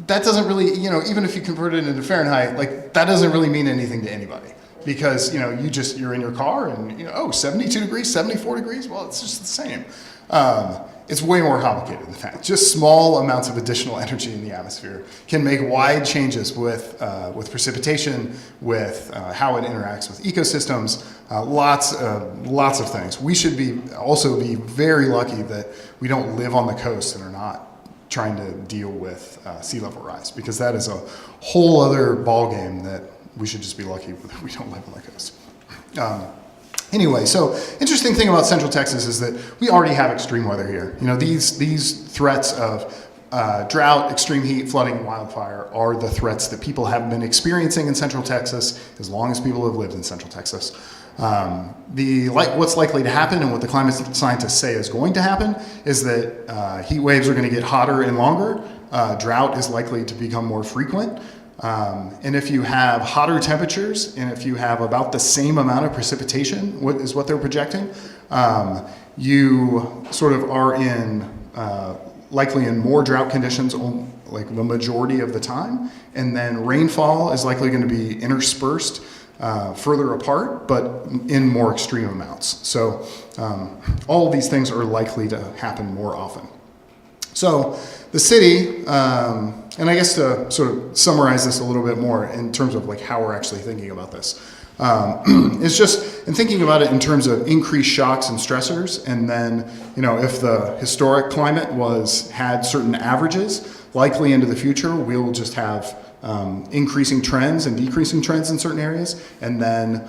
that doesn't really, even if you convert it into Fahrenheit, like, that doesn't really mean anything to anybody. Because, you're in your car and, 72 degrees, 74 degrees, well, it's just the same. It's way more complicated than that. Just small amounts of additional energy in the atmosphere can make wide changes with precipitation, with how it interacts with ecosystems, lots of things. We should also be very lucky that we don't live on the coast and are not trying to deal with sea level rise, because that is a whole other ballgame that we should just be lucky that we don't live on the coast. Anyway, so interesting thing about Central Texas is that we already have extreme weather here. These threats of drought, extreme heat, flooding, wildfire are the threats that people have been experiencing in Central Texas as long as people have lived in Central Texas. What's likely to happen and what the climate scientists say is going to happen is that heat waves are going to get hotter and longer. Drought is likely to become more frequent. And if you have hotter temperatures and if you have about the same amount of precipitation, what they're projecting, you sort of are likely in more drought conditions like the majority of the time. And then rainfall is likely going to be interspersed further apart, but in more extreme amounts. So all of these things are likely to happen more often. So the city, and I guess to sort of summarize this a little bit more in terms of like how we're actually thinking about this, is just in thinking about it in terms of increased shocks and stressors, and then if the historic climate had certain averages, likely into the future we'll just have increasing trends and decreasing trends in certain areas, and then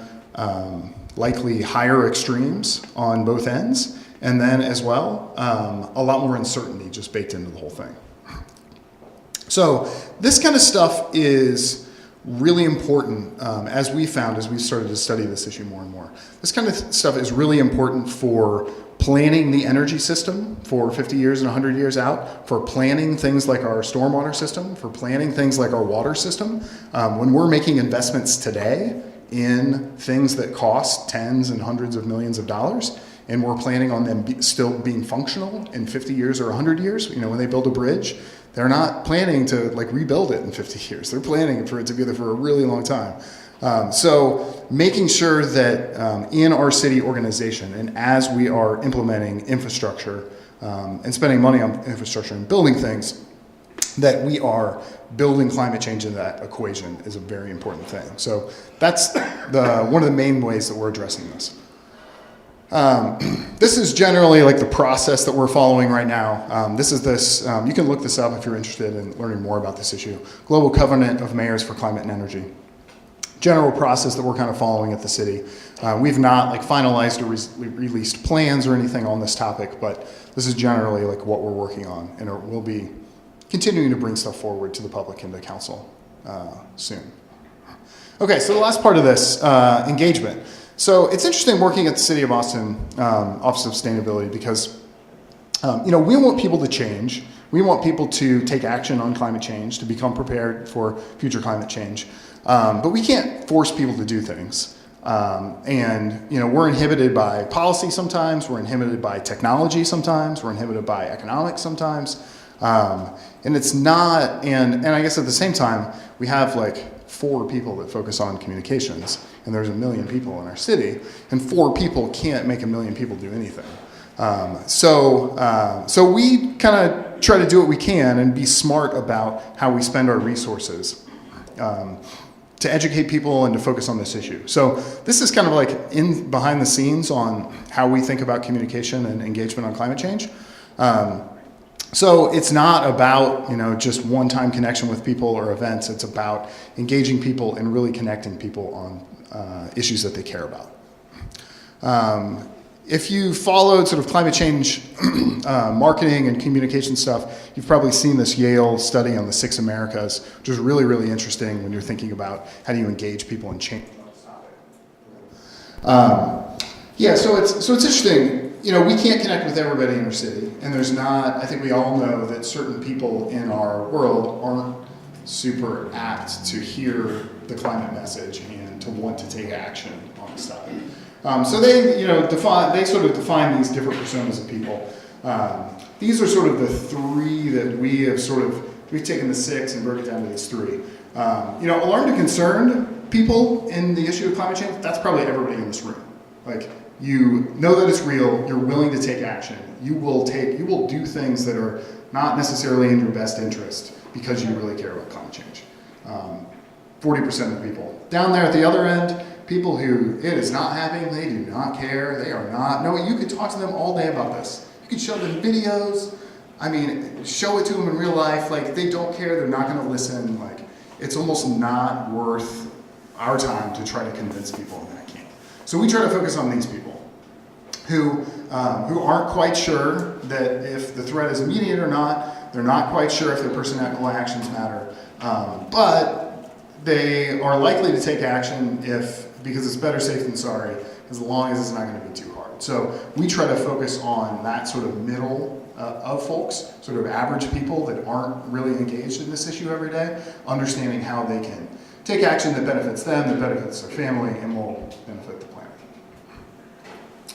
likely higher extremes on both ends. And then as well, a lot more uncertainty just baked into the whole thing. So this kind of stuff is really important, as we found as we started to study this issue more and more. This kind of stuff is really important for planning the energy system for 50 years and 100 years out, for planning things like our stormwater system, for planning things like our water system. When we're making investments today in things that cost tens and hundreds of millions of dollars, and we're planning on them still being functional in 50 years or 100 years. When they build a bridge, they're not planning to rebuild it in 50 years. They're planning for it to be there for a really long time. So making sure that in our city organization and as we are implementing infrastructure and spending money on infrastructure and building things, that we are building climate change into that equation is a very important thing. So that's one of the main ways that we're addressing this. This is generally the process that we're following right now. You can look this up if you're interested in learning more about this issue. Global Covenant of Mayors for Climate and Energy. General process that we're kind of following at the city. We've not finalized or released plans or anything on this topic, but this is generally what we're working on, and we'll be continuing to bring stuff forward to the public and to council soon. Okay, so the last part of this, engagement. So it's interesting working at the City of Austin Office of Sustainability because, we want people to change. We want people to take action on climate change, to become prepared for future climate change. But we can't force people to do things. We're inhibited by policy sometimes. We're inhibited by technology sometimes. We're inhibited by economics sometimes. And it's not, and I guess at the same time, we have 4 people that focus on communications, and there's 1 million people in our city, and 4 people can't make 1 million people do anything. So we kind of try to do what we can and be smart about how we spend our resources to educate people and to focus on this issue. So this is kind of in behind the scenes on how we think about communication and engagement on climate change. So it's not about, just one-time connection with people or events. It's about engaging people and really connecting people on issues that they care about. If you followed sort of climate change marketing and communication stuff, you've probably seen this Yale study on the 6 Americas, which is really, really interesting when you're thinking about how do you engage people and change on this topic. So it's interesting. We can't connect with everybody in our city, and I think we all know that certain people in our world aren't super apt to hear the climate message and to want to take action on this topic. So they, sort of define these different personas of people. These are sort of the three that we've taken the 6 and broke it down to these 3. Alarmed and concerned people in the issue of climate change, that's probably everybody in this room. Like, you know that it's real, you're willing to take action. You will do things that are not necessarily in your best interest because you really care about climate change. 40% of people. Down there at the other end, people who it is not happening, they do not care, they are not. No, you could talk to them all day about this. You could show them videos, show it to them in real life, like they don't care, they're not gonna listen, like it's almost not worth our time to try to convince people in that camp. So we try to focus on these people who aren't quite sure that if the threat is immediate or not, they're not quite sure if their personal actions matter, but they are likely to take action because it's better safe than sorry, as long as it's not going to be too hard. So we try to focus on that sort of middle of folks, sort of average people that aren't really engaged in this issue every day, understanding how they can take action that benefits them, that benefits their family, and will benefit the planet.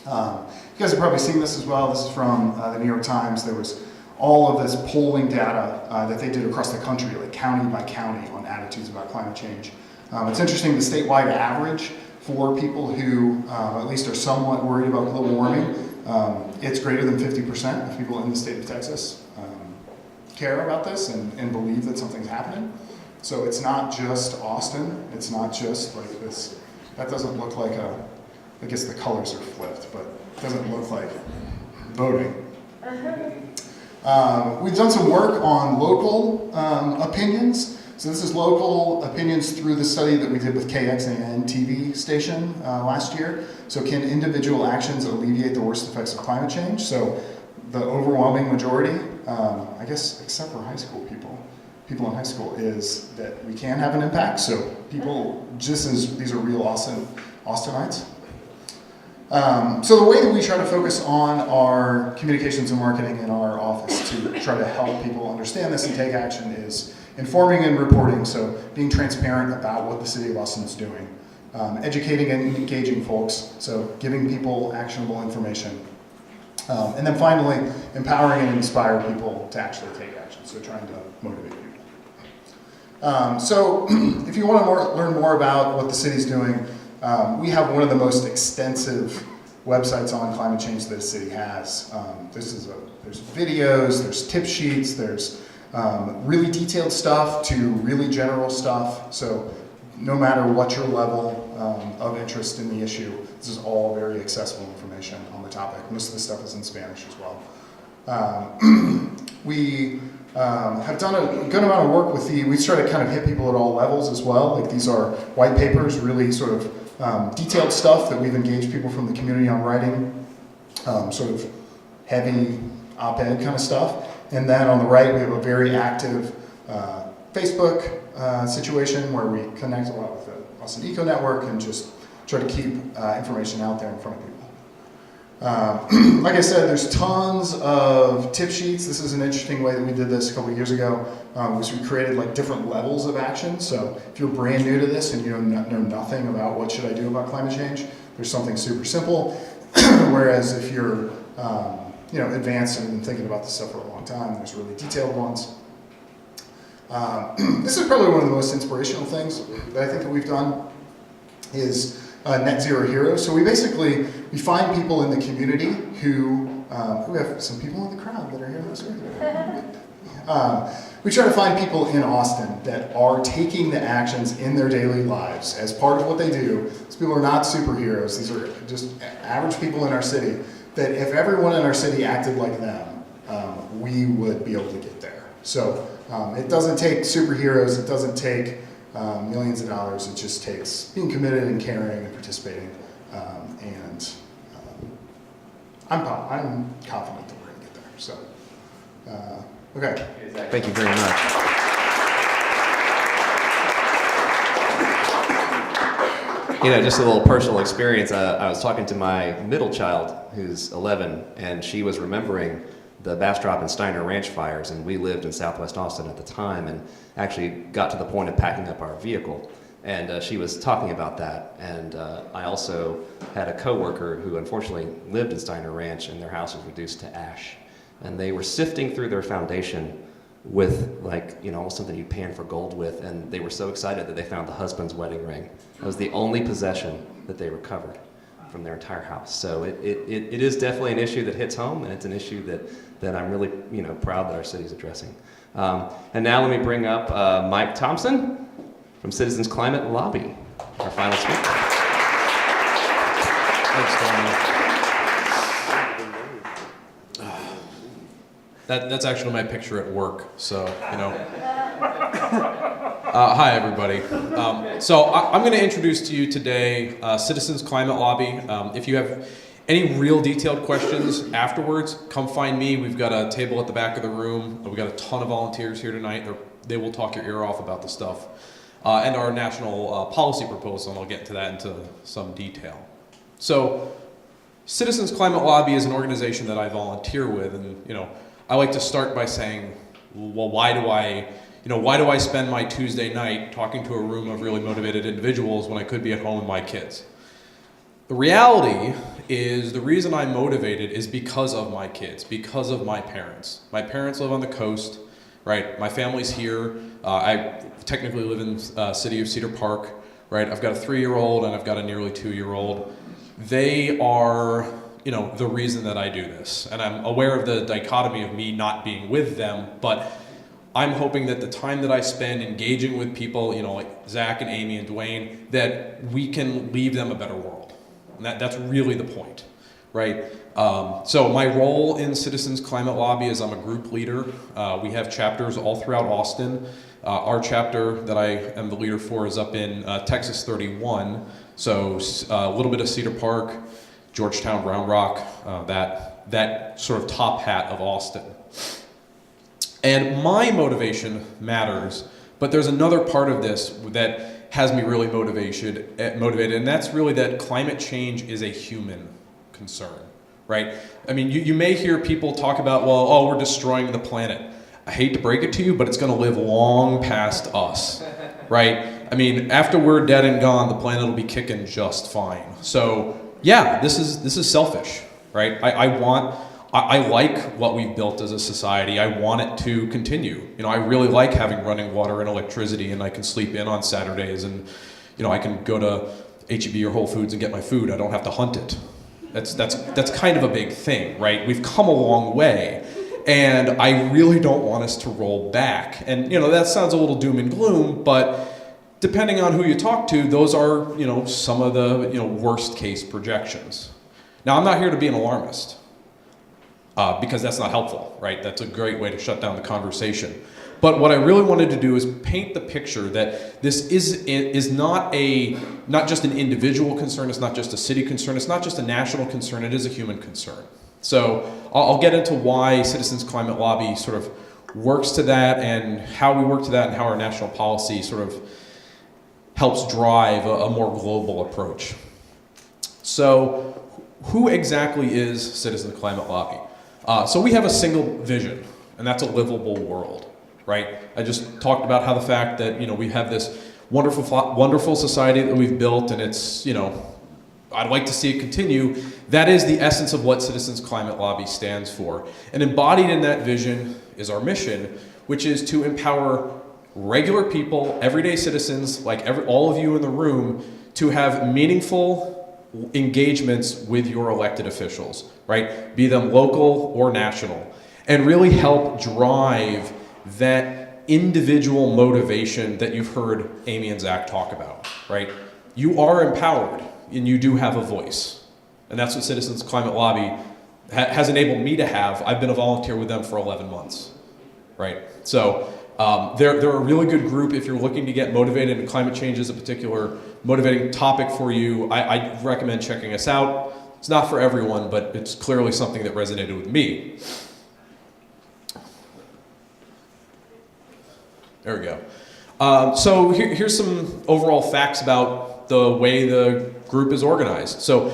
You guys have probably seen this as well. This is from the New York Times. There was all of this polling data that they did across the country, like county by county, on attitudes about climate change. It's interesting, the statewide average for people who at least are somewhat worried about global warming, it's greater than 50% of people in the state of Texas care about this and believe that something's happening. So it's not just Austin, it's not just like this, that doesn't look like I guess the colors are flipped, but it doesn't look like voting. We've done some work on local opinions. So this is local opinions through the study that we did with KXAN TV station last year. So can individual actions alleviate the worst effects of climate change? So the overwhelming majority, I guess except for high school people in high school, is that we can have an impact. So people, just as these are real Austinites. So the way that we try to focus on our communications and marketing in our office to try to help people understand this and take action is informing and reporting, so being transparent about what the city of Austin is doing, educating and engaging folks, so giving people actionable information, and then finally empowering and inspire people to actually take action, so trying to motivate people. So if you want to learn more about what the city's doing, we have one of the most extensive websites on climate change that the city has. There's videos, there's tip sheets, there's really detailed stuff to really general stuff. So no matter what your level of interest in the issue, this is all very accessible information on the topic. Most of the stuff is in Spanish as well. We have done a good amount of work with we try to kind of hit people at all levels as well. Like these are white papers, really sort of detailed stuff that we've engaged people from the community on writing, sort of heavy op-ed kind of stuff. And then on the right, we have a very active Facebook situation where we connect a lot with the Austin EcoNetwork and just try to keep information out there in front of people. Like I said, there's tons of tip sheets. This is an interesting way that we did this a couple of years ago, was we created like different levels of action. So if you're brand new to this and you know nothing about what should I do about climate change, there's something super simple. Whereas if you're advanced and been thinking about this stuff for a long time, there's really detailed ones. This is probably one of the most inspirational things that I think that we've done is Net Zero Heroes. So we find people in the community who we have some people in the crowd that are here this week. We try to find people in Austin that are taking the actions in their daily lives as part of what they do. These people are not superheroes. These are just average people in our city that if everyone in our city acted like them, we would be able to get there. So it doesn't take superheroes. It doesn't take millions of dollars. It just takes being committed and caring and participating. I'm confident that we're going to get there. So, okay. Thank you very much. Just a little personal experience. I was talking to my middle child, who's 11, and she was remembering the Bastrop and Steiner Ranch fires, and we lived in Southwest Austin at the time, and actually got to the point of packing up our vehicle. And she was talking about that. And I also had a coworker who unfortunately lived in Steiner Ranch, and their house was reduced to ash. And they were sifting through their foundation with, like, you know, almost something you pan for gold with, and they were so excited that they found the husband's wedding ring. It was the only possession that they recovered from their entire house. So it is definitely an issue that hits home, and it's an issue that I'm really, you know, proud that our city's addressing. And now let me bring up Mike Thompson from Citizens Climate Lobby, our final speaker. Thanks, Donnie. That's actually my picture at work, so, you know. Hi, everybody. So I'm going to introduce to you today Citizens Climate Lobby. If you have any real detailed questions afterwards, come find me. We've got a table at the back of the room. We've got a ton of volunteers here tonight. They will talk your ear off about the stuff. And our national policy proposal, and I'll get into that into some detail. So Citizens Climate Lobby is an organization that I volunteer with, and, you know, I like to start by saying, well, why do I spend my Tuesday night talking to a room of really motivated individuals when I could be at home with my kids? The reality is the reason I'm motivated is because of my kids, because of my parents. My parents live on the coast, right? My family's here. I technically live in the city of Cedar Park, right? I've got a 3-year-old and I've got a nearly 2-year-old. They are, you know, the reason that I do this. And I'm aware of the dichotomy of me not being with them, but I'm hoping that the time that I spend engaging with people, you know, like Zach and Amy and Dwayne, that we can leave them a better world. And that's really the point, right? So my role in Citizens Climate Lobby is I'm a group leader. We have chapters all throughout Austin. Our chapter that I am the leader for is up in Texas 31. So a little bit of Cedar Park, Georgetown, Round Rock, that sort of top hat of Austin. And my motivation matters, but there's another part of this that has me really motivated, and that's really that climate change is a human concern, right? I mean, you may hear people talk about, well, oh, we're destroying the planet. I hate to break it to you, but it's gonna live long past us, right? I mean, after we're dead and gone, the planet will be kicking just fine. So yeah, this is selfish, right? I like what we've built as a society. I want it to continue. You know, I really like having running water and electricity, and I can sleep in on Saturdays, and, you know, I can go to H-E-B or Whole Foods and get my food. I don't have to hunt it. That's kind of a big thing, right? We've come a long way, and I really don't want us to roll back. And, you know, that sounds a little doom and gloom, but depending on who you talk to, those are, you know, some of the, you know, worst case projections. Now, I'm not here to be an alarmist, because that's not helpful, right? That's a great way to shut down the conversation. But what I really wanted to do is paint the picture that this is not just an individual concern, it's not just a city concern, it's not just a national concern, it is a human concern. So I'll get into why Citizens Climate Lobby sort of works to that, and how we work to that, and how our national policy sort of helps drive a more global approach. So who exactly is Citizens Climate Lobby? So we have a single vision, and that's a livable world, right? I just talked about how the fact that, you know, we have this wonderful society that we've built, and it's, you know, I'd like to see it continue. That is the essence of what Citizens Climate Lobby stands for. And embodied in that vision is our mission, which is to empower regular people, everyday citizens, like all of you in the room, to have meaningful engagements with your elected officials, right? Be them local or national, and really help drive that individual motivation that you've heard Amy and Zach talk about, right? You are empowered, and you do have a voice. And that's what Citizens Climate Lobby has enabled me to have. I've been a volunteer with them for 11 months, right? So they're a really good group if you're looking to get motivated, and climate change is a particular motivating topic for you. I recommend checking us out. It's not for everyone, but it's clearly something that resonated with me. There we go. So here's some overall facts about the way the group is organized. So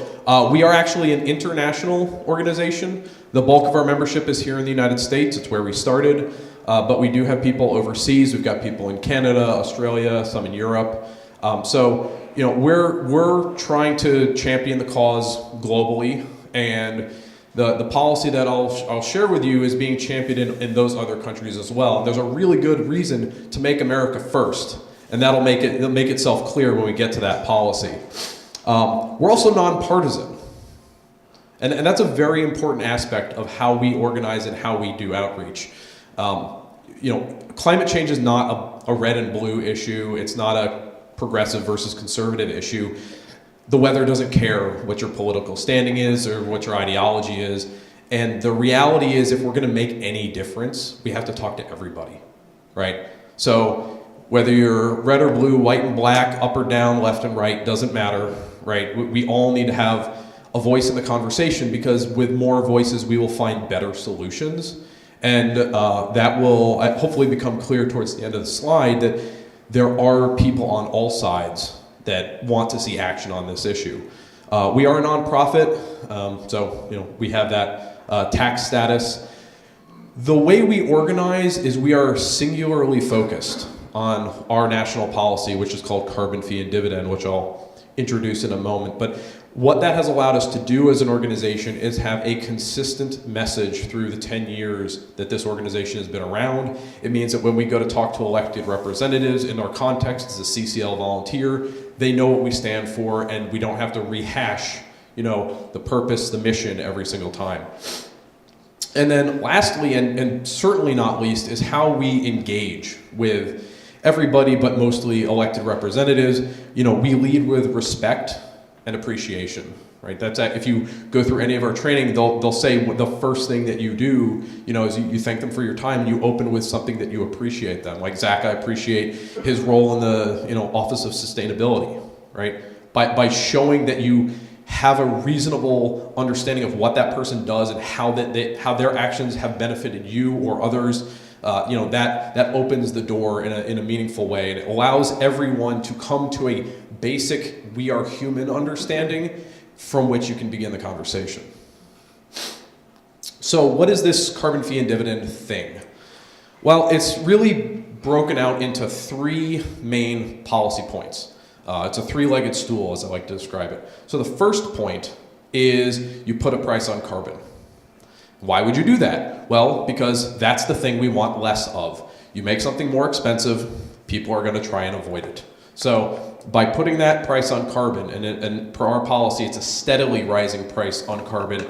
we are actually an international organization. The bulk of our membership is here in the United States. It's where we started. But we do have people overseas. We've got people in Canada, Australia, some in Europe. So, we're trying to champion the cause globally, and the policy that I'll share with you is being championed in those other countries as well. And there's a really good reason to make America first, and it'll make itself clear when we get to that policy. We're also nonpartisan, and that's a very important aspect of how we organize and how we do outreach. Climate change is not a red and blue issue. It's not a progressive versus conservative issue. The weather doesn't care what your political standing is or what your ideology is. And the reality is, if we're going to make any difference, we have to talk to everybody, right? So whether you're red or blue, white and black, up or down, left and right, doesn't matter, right? We all need to have a voice in the conversation, because with more voices, we will find better solutions. And that will hopefully become clear towards the end of the slide, that there are people on all sides that want to see action on this issue. We are a nonprofit, so we have that tax status. The way we organize is we are singularly focused on our national policy, which is called carbon fee and dividend, which I'll introduce in a moment. But what that has allowed us to do as an organization is have a consistent message through the 10 years that this organization has been around. It means that when we go to talk to elected representatives, in our context as a CCL volunteer, they know what we stand for, and we don't have to rehash, the purpose, the mission every single time. And then lastly, and certainly not least, is how we engage with everybody, but mostly elected representatives. We lead with respect and appreciation, right? That's if you go through any of our training, they'll say the first thing that you do, is you thank them for your time, and you open with something that you appreciate them. Like Zack, I appreciate his role in the Office of Sustainability, right? By showing that you have a reasonable understanding of what that person does and how their actions have benefited you or others. That opens the door in a meaningful way, and it allows everyone to come to a basic "we are human" understanding from which you can begin the conversation. So what is this carbon fee and dividend thing? Well, it's really broken out into three main policy points. It's a three-legged stool, as I like to describe it. So the first point is you put a price on carbon. Why would you do that? Well, because that's the thing we want less of. You make something more expensive, people are going to try and avoid it. So by putting that price on carbon, and per our policy, it's a steadily rising price on carbon,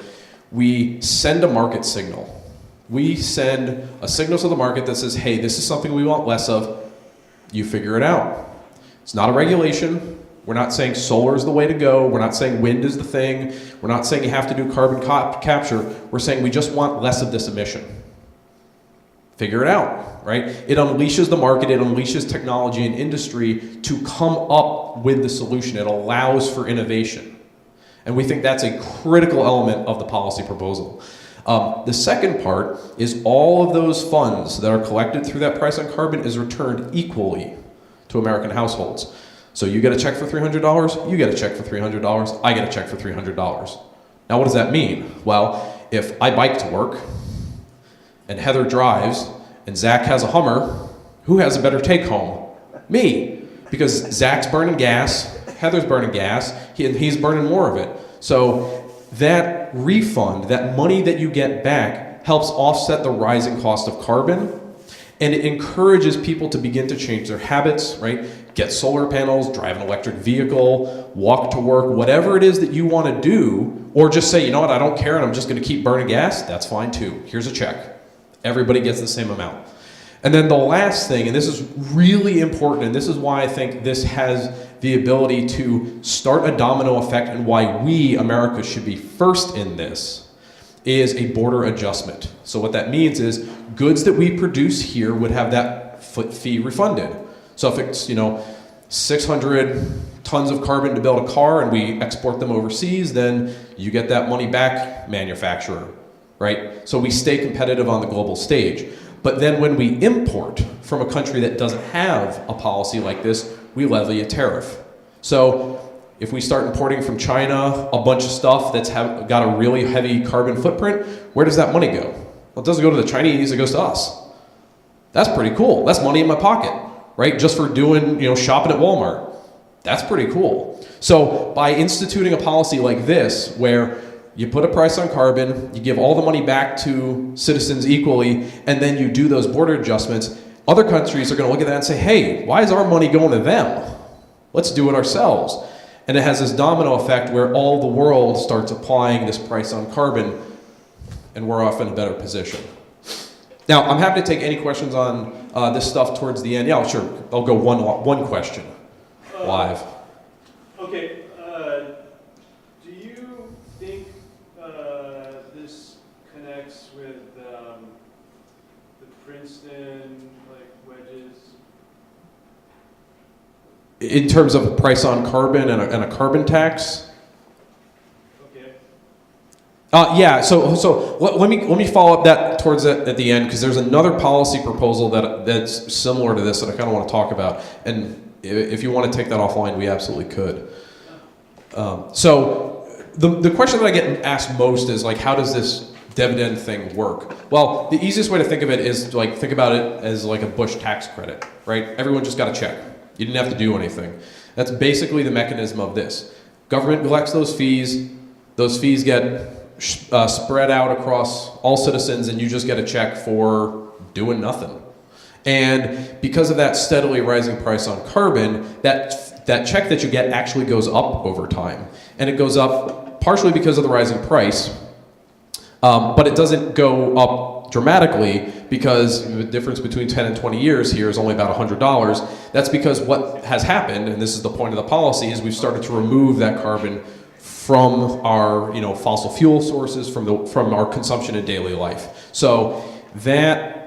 we send a market signal. We send a signal to the market that says, hey, this is something we want less of, you figure it out. It's not a regulation. We're not saying solar is the way to go. We're not saying wind is the thing. We're not saying you have to do carbon capture. We're saying we just want less of this emission. Figure it out, right? It unleashes the market. It unleashes technology and industry to come up with the solution. It allows for innovation. And we think that's a critical element of the policy proposal. The second part is all of those funds that are collected through that price on carbon is returned equally to American households. So you get a check for $300, you get a check for $300, I get a check for $300. Now what does that mean? Well, if I bike to work, and Heather drives, and Zack has a Hummer, who has a better take home? Me. Because Zack's burning gas, Heather's burning gas, he's burning more of it. So that refund, that money that you get back, helps offset the rising cost of carbon, and it encourages people to begin to change their habits, right? Get solar panels, drive an electric vehicle, walk to work, whatever it is that you want to do, or just say, you know what, I don't care and I'm just going to keep burning gas, that's fine too. Here's a check. Everybody gets the same amount. And then the last thing, and this is really important, and this is why I think this has the ability to start a domino effect and why we, America, should be first in this, is a border adjustment. So what that means is goods that we produce here would have that fee refunded. So if it's 600 tons of carbon to build a car and we export them overseas, then you get that money back, manufacturer, right? So we stay competitive on the global stage. But then when we import from a country that doesn't have a policy like this, we levy a tariff. So if we start importing from China a bunch of stuff that's got a really heavy carbon footprint, where does that money go? Well, it doesn't go to the Chinese, it goes to us. That's pretty cool. That's money in my pocket, right? Just for doing, shopping at Walmart. That's pretty cool. So by instituting a policy like this, where you put a price on carbon, you give all the money back to citizens equally, and then you do those border adjustments, other countries are going to look at that and say, hey, why is our money going to them? Let's do it ourselves. And it has this domino effect where all the world starts applying this price on carbon, and we're off in a better position. Now, I'm happy to take any questions on this stuff towards the end. Yeah, sure. I'll go one question live. Okay. Do you think this connects with the Princeton wedges? In terms of the price on carbon and a carbon tax? Okay. Yeah, so let me follow up that towards it at the end, because there's another policy proposal that's similar to this that I kind of want to talk about. And if you want to take that offline, we absolutely could. So the question that I get asked most is how does this dividend thing work? Well, the easiest way to think of it is think about it as a Bush tax credit, right? Everyone just got a check. You didn't have to do anything. That's basically the mechanism of this. Government collects those fees. Those fees get spread out across all citizens, and you just get a check for doing nothing. And because of that steadily rising price on carbon, that check that you get actually goes up over time. And it goes up partially because of the rising price, but it doesn't go up dramatically because the difference between 10 and 20 years here is only about $100. That's because what has happened, and this is the point of the policy, is we've started to remove that carbon from our fossil fuel sources, from our consumption in daily life. So that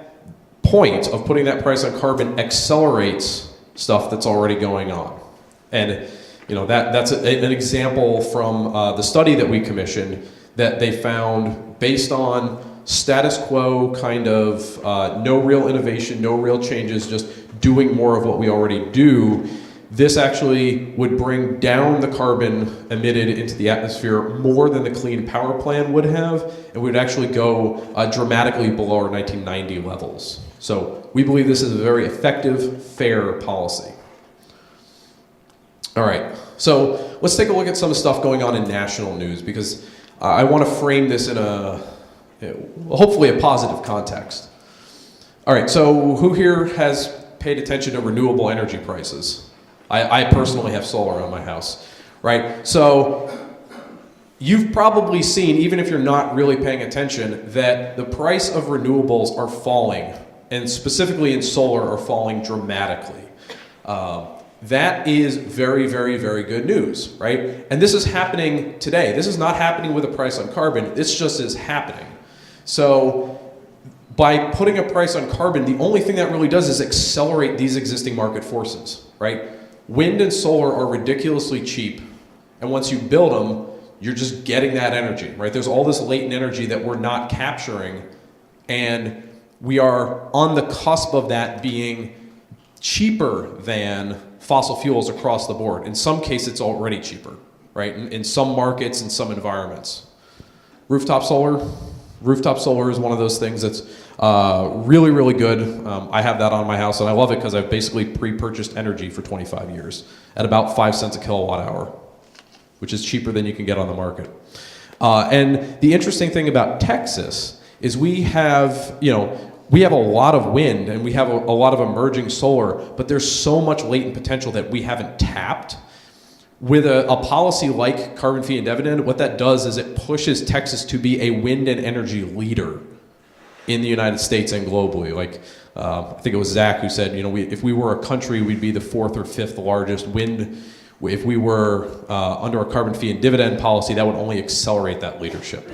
point of putting that price on carbon accelerates stuff that's already going on. And that's an example from the study that we commissioned, that they found based on status quo, kind of no real innovation, no real changes, just doing more of what we already do. This actually would bring down the carbon emitted into the atmosphere more than the Clean Power Plan would have, and we would actually go dramatically below our 1990 levels. So we believe this is a very effective, fair policy. All right, so let's take a look at some stuff going on in national news, because I want to frame this in hopefully a positive context. All right, so who here has paid attention to renewable energy prices? I personally have solar on my house, right? So you've probably seen, even if you're not really paying attention, that the price of renewables are falling, and specifically in solar are falling dramatically. That is very, very, very good news, right? And this is happening today. This is not happening with a price on carbon. This just is happening. So by putting a price on carbon, the only thing that really does is accelerate these existing market forces, right? Wind and solar are ridiculously cheap. And once you build them, you're just getting that energy, right? There's all this latent energy that we're not capturing. And we are on the cusp of that being cheaper than fossil fuels across the board. In some cases, it's already cheaper, right? In some markets, in some environments. Rooftop solar is one of those things that's really, really good. I have that on my house, and I love it because I've basically pre-purchased energy for 25 years at about 5 cents a kilowatt hour, which is cheaper than you can get on the market. And the interesting thing about Texas is we have a lot of wind and we have a lot of emerging solar, but there's so much latent potential that we haven't tapped. With a policy like carbon fee and dividend, what that does is it pushes Texas to be a wind and energy leader in the United States and globally. I think it was Zack who said, if we were a country, we'd be the 4th or 5th largest wind. If we were under a carbon fee and dividend policy, that would only accelerate that leadership.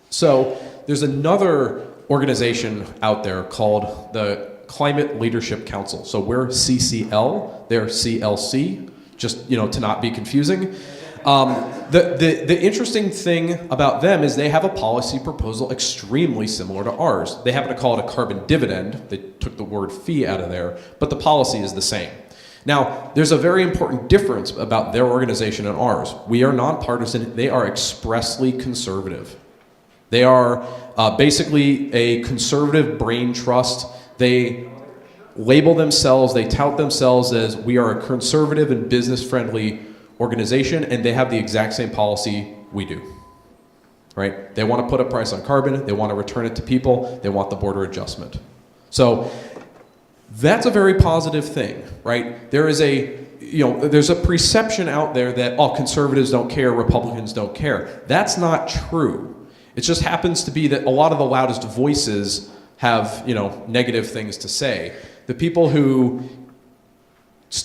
So there's another organization out there called the Climate Leadership Council. So we're CCL, they're CLC, just to not be confusing. The interesting thing about them is they have a policy proposal extremely similar to ours. They happen to call it a carbon dividend. They took the word fee out of there, but the policy is the same. Now, there's a very important difference about their organization and ours. We are nonpartisan. They are expressly conservative. They are basically a conservative brain trust. They label themselves, they tout themselves as we are a conservative and business-friendly organization, and they have the exact same policy we do, right? They want to put a price on carbon, they want to return it to people, they want the border adjustment. So that's a very positive thing, right? There's a perception out there that, oh, conservatives don't care, Republicans don't care. That's not true. It just happens to be that a lot of the loudest voices have, negative things to say. The people who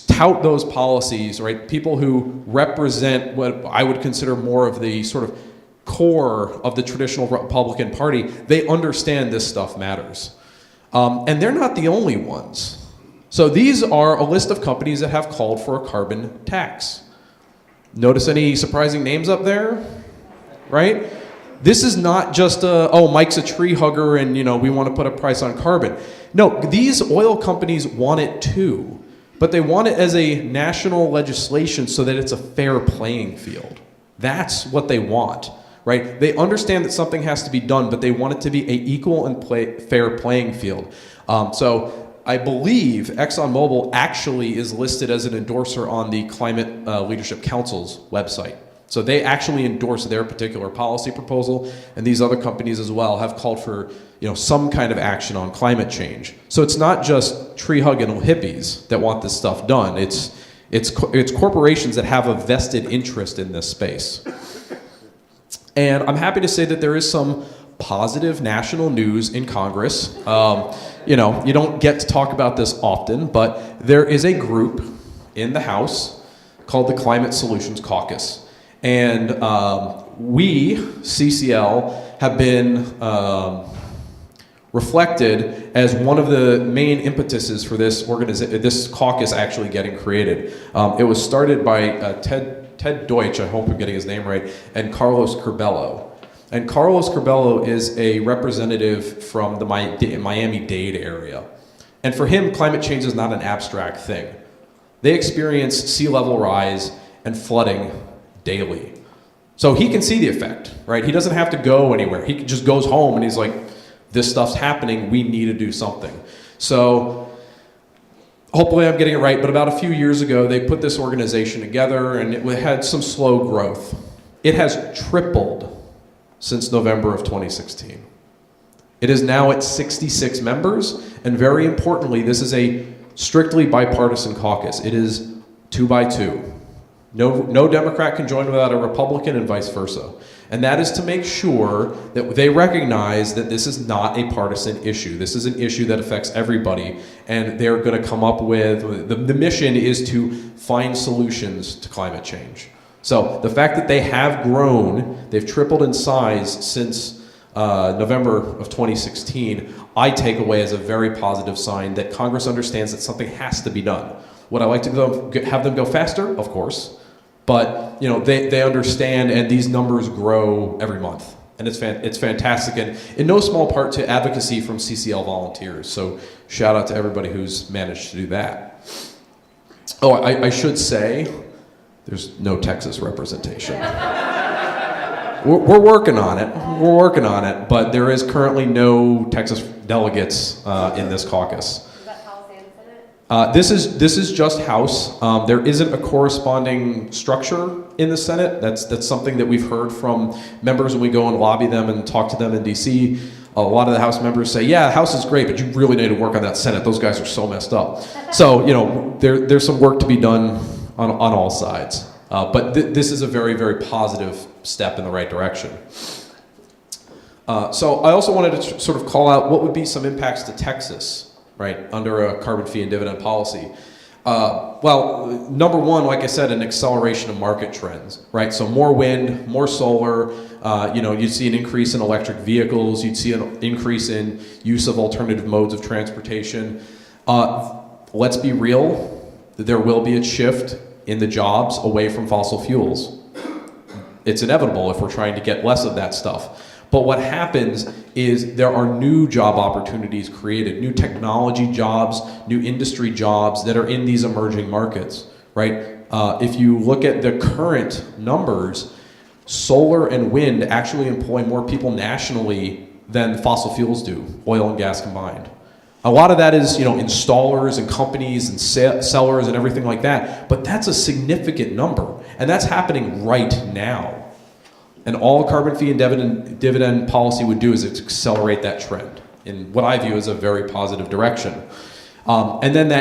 tout those policies, right? People who represent what I would consider more of the sort of core of the traditional Republican Party, they understand this stuff matters. And they're not the only ones. So these are a list of companies that have called for a carbon tax. Notice any surprising names up there? Right? This is not just Mike's a tree hugger and we want to put a price on carbon. No, these oil companies want it too, but they want it as a national legislation so that it's a fair playing field. That's what they want, right? They understand that something has to be done, but they want it to be an equal and fair playing field. So I believe ExxonMobil actually is listed as an endorser on the Climate Leadership Council's website. So they actually endorse their particular policy proposal, and these other companies as well have called for some kind of action on climate change. So it's not just tree hugging hippies that want this stuff done. It's corporations that have a vested interest in this space. And I'm happy to say that there is some positive national news in Congress. You don't get to talk about this often, but there is a group in the House called the Climate Solutions Caucus. And we, CCL, have been reflected as one of the main impetuses for this caucus actually getting created. It was started by Ted Deutsch, I hope I'm getting his name right, and Carlos Curbelo. And Carlos Curbelo is a representative from the Miami-Dade area. And for him, climate change is not an abstract thing. They experience sea level rise and flooding daily. So he can see the effect, right? He doesn't have to go anywhere. He just goes home and he's like, this stuff's happening, we need to do something. So hopefully I'm getting it right, but about a few years ago, they put this organization together and it had some slow growth. It has tripled since November of 2016. It is now at 66 members, and very importantly, this is a strictly bipartisan caucus. It is 2 by 2. No Democrat can join without a Republican and vice versa. And that is to make sure that they recognize that this is not a partisan issue. This is an issue that affects everybody, and they're going to come up with, the mission is to find solutions to climate change. So the fact that they have grown, they've tripled in size since November of 2016, I take away as a very positive sign that Congress understands that something has to be done. Would I like to have them go faster? Of course. But they understand, and these numbers grow every month. And it's fantastic, and in no small part to advocacy from CCL volunteers. So shout out to everybody who's managed to do that. Oh, I should say, there's no Texas representation. We're working on it. We're working on it, but there is currently no Texas delegates in this caucus. Is that House and Senate? This is just House. There isn't a corresponding structure in the Senate. That's something that we've heard from members when we go and lobby them and talk to them in DC. A lot of the House members say, yeah, House is great, but you really need to work on that Senate. Those guys are so messed up. So, there's some work to be done on all sides. But this is a very, very positive step in the right direction. So I also wanted to sort of call out what would be some impacts to Texas, right, under a carbon fee and dividend policy. Well, number one, like I said, an acceleration of market trends, right? So more wind, more solar, you'd see an increase in electric vehicles, you'd see an increase in use of alternative modes of transportation. Let's be real, there will be a shift in the jobs away from fossil fuels. It's inevitable if we're trying to get less of that stuff. But what happens is there are new job opportunities created, new technology jobs, new industry jobs that are in these emerging markets, right? If you look at the current numbers, solar and wind actually employ more people nationally than fossil fuels do, oil and gas combined. A lot of that is, installers and companies and sellers and everything like that, but that's a significant number, and that's happening right now. And all a carbon fee and dividend policy would do is accelerate that trend in what I view as a very positive direction. And then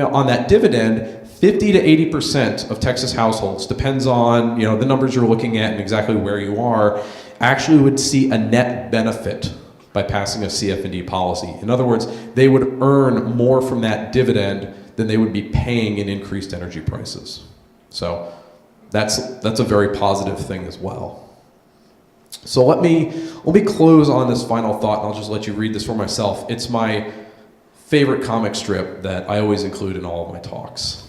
on that dividend, 50 to 80% of Texas households, depends on the numbers you're looking at and exactly where you are, actually would see a net benefit by passing a CF&D policy. In other words, they would earn more from that dividend than they would be paying in increased energy prices. So that's a very positive thing as well. So let me close on this final thought, and I'll just let you read this for myself. It's my favorite comic strip that I always include in all of my talks,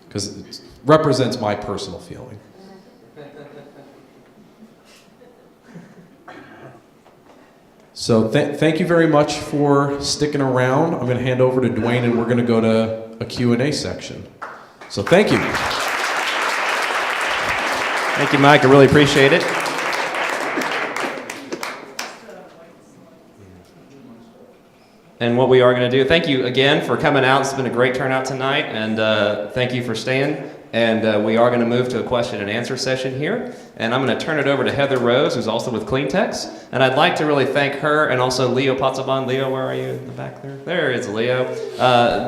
because it represents my personal feeling. So thank you very much for sticking around. I'm going to hand over to Dwayne, and we're going to go to a Q&A section. So thank you. Thank you, Mike. I really appreciate it. And what we are going to do, thank you again for coming out. It's been a great turnout tonight, and thank you for staying. And we are going to move to a question and answer session here. And I'm going to turn it over to Heather Rose, who's also with CleanTX. And I'd like to really thank her and also Leo Potzaban. Leo, where are you in the back there? There is Leo.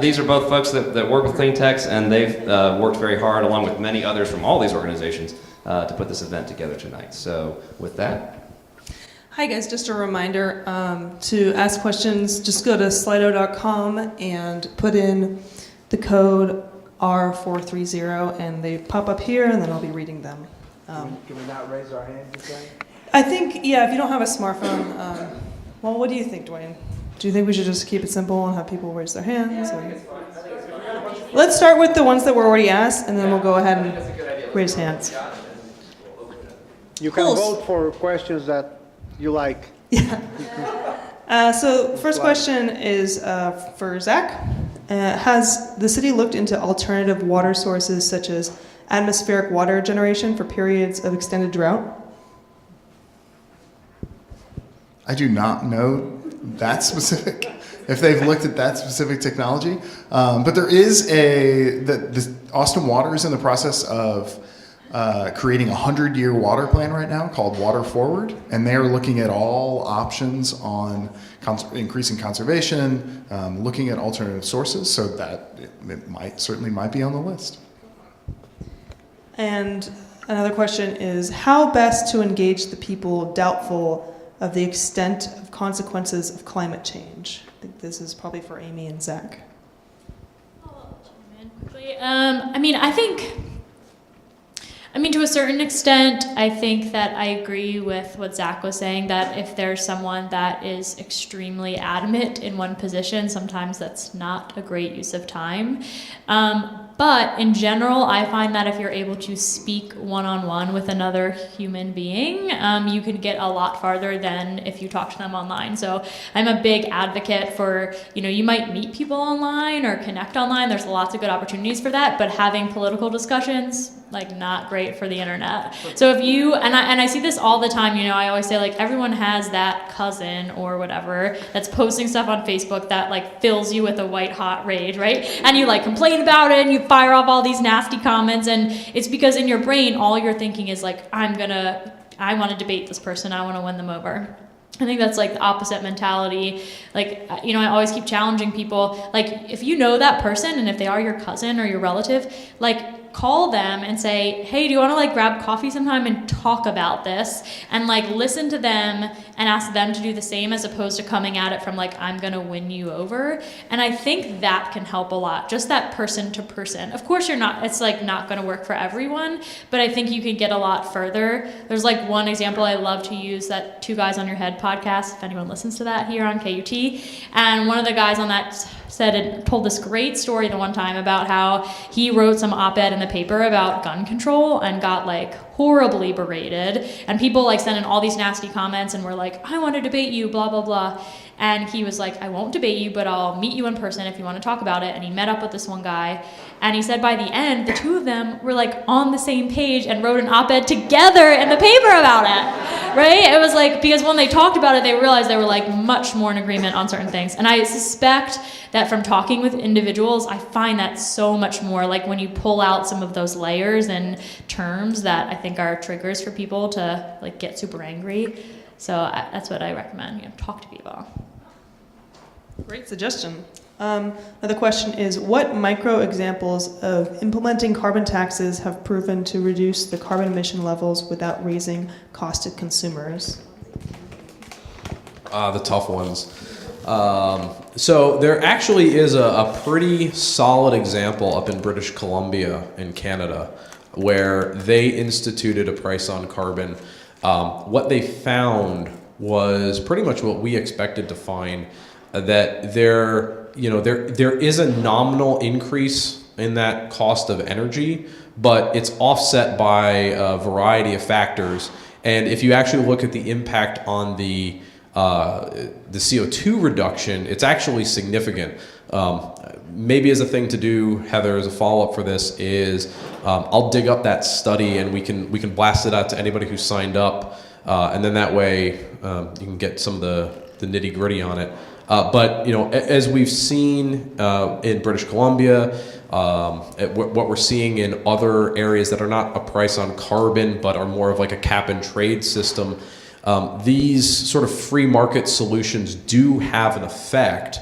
These are both folks that work with CleanTX, and they've worked very hard, along with many others from all these organizations, to put this event together tonight. So with that. Hi guys, just a reminder to ask questions, just go to slido.com and put in the code R430 and they pop up here and then I'll be reading them. Can we not raise our hands this time? I think, yeah, if you don't have a smartphone, well, what do you think, Dwayne? Do you think we should just keep it simple and have people raise their hands? Let's start with the ones that were already asked and then we'll go ahead and raise hands. You can Cool. vote for questions that you like. Yeah. So first question is for Zach. Has the city looked into alternative water sources such as atmospheric water generation for periods of extended drought? I do not know that specific, if they've looked at that specific technology. But there is the Austin Water is in the process of creating a 100-year water plan right now called Water Forward, and they are looking at all options on increasing conservation, looking at alternative sources, so that it certainly might be on the list. And another question is, how best to engage the people doubtful of the extent of consequences of climate change? I think this is probably for Amy and Zach. I'll chime in quickly. I mean, to a certain extent, I think that I agree with what Zach was saying, that if there's someone that is extremely adamant in one position, sometimes that's not a great use of time. But in general, I find that if you're able to speak one-on-one with another human being, you can get a lot farther than if you talk to them online. So I'm a big advocate for, you might meet people online or connect online. There's lots of good opportunities for that, but having political discussions, not great for the internet. So if you, and I see this all the time, I always say everyone has that cousin or whatever that's posting stuff on Facebook that fills you with a white hot rage, right? And you complain about it and you fire off all these nasty comments, and it's because in your brain all you're thinking is I want to debate this person, I want to win them over. I think that's the opposite mentality. I always keep challenging people, if you know that person and if they are your cousin or your relative, call them and say, hey, do you want to grab coffee sometime and talk about this, and listen to them and ask them to do the same, as opposed to coming at it from I'm gonna win you over. And I think that can help a lot, just that person to person. Of course it's not gonna work for everyone, but I think you can get a lot further. There's one example I love to use, that Two Guys on Your Head podcast, if anyone listens to that here on KUT, and one of the guys on that told this great story the one time about how he wrote some op-ed in the paper about gun control and got horribly berated, and people like sent in all these nasty comments and were like, I want to debate you, blah, blah, blah. And he was like, I won't debate you, but I'll meet you in person if you want to talk about it. And he met up with this one guy, and he said by the end, the two of them were like on the same page and wrote an op-ed together in the paper about it, right? It was like, because when they talked about it, they realized they were like much more in agreement on certain things. And I suspect that from talking with individuals, I find that so much more, like when you pull out some of those layers and terms that I think are triggers for people to like get super angry. So that's what I recommend, talk to people. Great suggestion. Another question is, what micro examples of implementing carbon taxes have proven to reduce the carbon emission levels without raising cost to consumers? The tough ones. So there actually is a pretty solid example up in British Columbia in Canada where they instituted a price on carbon. What they found was pretty much what we expected to find, that there is a nominal increase in that cost of energy, but it's offset by a variety of factors. And if you actually look at the impact on the CO2 reduction, it's actually significant. Maybe as a thing to do, Heather, as a follow-up for this is I'll dig up that study and we can blast it out to anybody who signed up, and then that way you can get some of the nitty-gritty on it. But as we've seen in British Columbia, what we're seeing in other areas that are not a price on carbon but are more of like a cap and trade system, these sort of free market solutions do have an effect.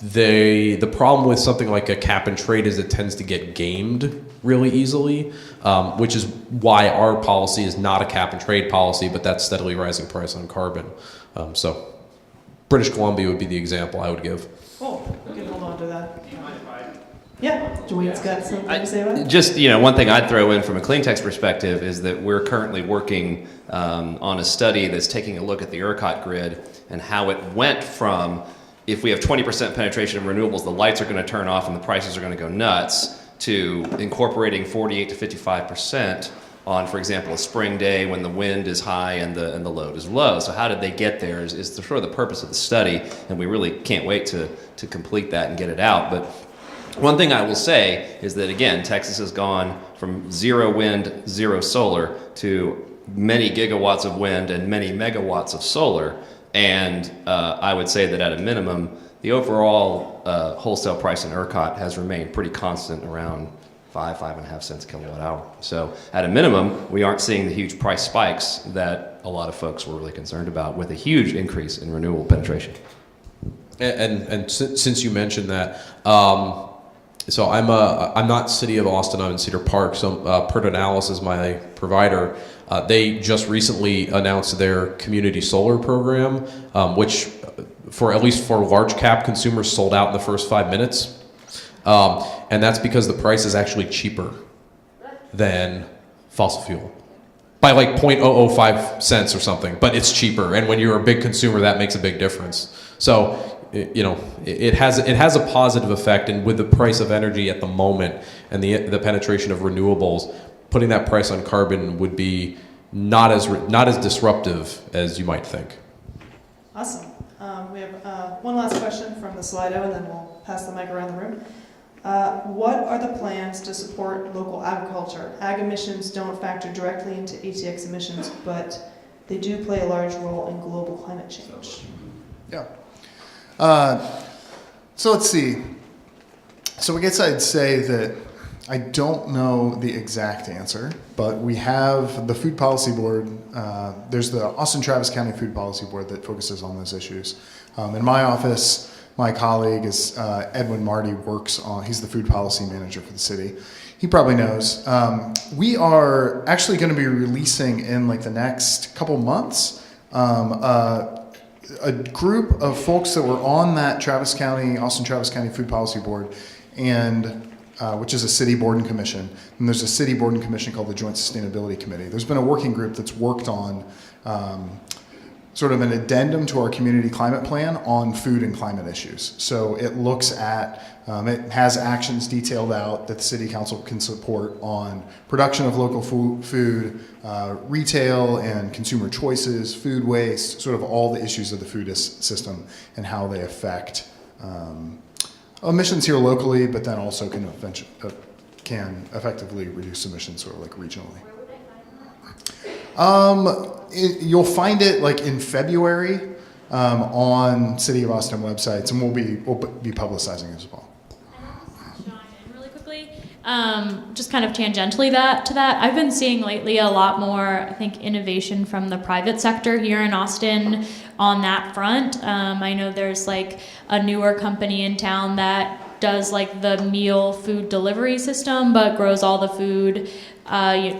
The problem with something like a cap and trade is it tends to get gamed really easily, which is why our policy is not a cap and trade policy, but that steadily rising price on carbon. So British Columbia would be the example I would give. Cool. We can hold on to that. Yeah, Dwayne's got something to say about it. Just, one thing I'd throw in from a CleanTX perspective is that we're currently working on a study that's taking a look at the ERCOT grid and how it went from, if we have 20% penetration of renewables, the lights are going to turn off and the prices are going to go nuts, to incorporating 48 to 55% on, for example, a spring day when the wind is high and the load is low. So how did they get there is sort of the purpose of the study, and we really can't wait to complete that and get it out. But one thing I will say is that, again, Texas has gone from 0 wind, 0 solar to many gigawatts of wind and many megawatts of solar. And I would say that at a minimum, the overall wholesale price in ERCOT has remained pretty constant around 5.5 cents a kilowatt hour. So at a minimum, we aren't seeing the huge price spikes that a lot of folks were really concerned about, with a huge increase in renewable penetration. And since you mentioned that, so I'm not City of Austin, I'm in Cedar Park. So Pertinalis is my provider. They just recently announced their community solar program, which at least for large cap consumers sold out in the first 5 minutes. And that's because the price is actually cheaper than fossil fuel by like 0.005 cents or something, but it's cheaper. And when you're a big consumer, that makes a big difference. So, it has a positive effect. And with the price of energy at the moment and the penetration of renewables, putting that price on carbon would be not as disruptive as you might think. Awesome. We have one last question from the Slido, and then we'll pass the mic around the room. What are the plans to support local agriculture? Ag emissions don't factor directly into ATX emissions, but they do play a large role in global climate change. Yeah. So let's see. So I guess I'd say that I don't know the exact answer, but we have the Food Policy Board. There's the Austin Travis County Food Policy Board that focuses on those issues. In my office, my colleague is Edwin Marty, he's the food policy manager for the city. He probably knows. We are actually going to be releasing in like the next couple months a group of folks that were on that Austin Travis County Food Policy Board, and which is a city board and commission. And there's a city board and commission called the Joint Sustainability Committee. There's been a working group that's worked on sort of an addendum to our community climate plan on food and climate issues. So it looks at, it has actions detailed out that the city council can support on production of local food, retail and consumer choices, food waste, sort of all the issues of the food system and how they affect emissions here locally, but then also can effectively reduce emissions sort of like regionally. You'll find it like in February on City of Austin websites, and we'll be publicizing it as well. Chime in really quickly. Just kind of tangentially to that, I've been seeing lately a lot more, I think, innovation from the private sector here in Austin on that front. I know there's like a newer company in town that does like the meal food delivery system, but grows all the food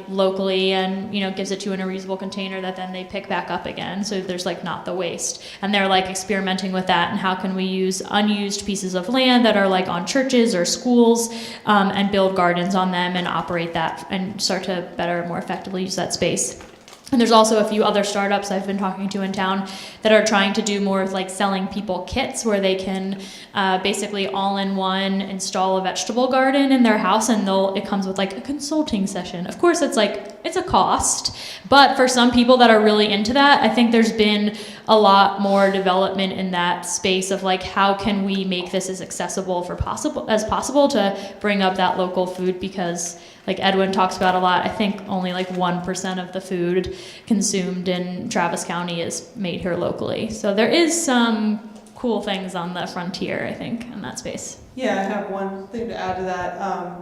locally and gives it to you in a reusable container that then they pick back up again, so there's like not the waste. And they're like experimenting with that and how can we use unused pieces of land that are like on churches or schools and build gardens on them and operate that and start to better, more effectively use that space. And there's also a few other startups I've been talking to in town that are trying to do more of like selling people kits where they can basically all-in-one install a vegetable garden in their house, and it comes with like a consulting session. Of course, it's a cost, but for some people that are really into that, I think there's been a lot more development in that space of like how can we make this as accessible as possible to bring up that local food, because like Edwin talks about a lot, I think only like 1% of the food consumed in Travis County is made here locally. So there is some cool things on the frontier, I think, in that space. Yeah, I have one thing to add to that.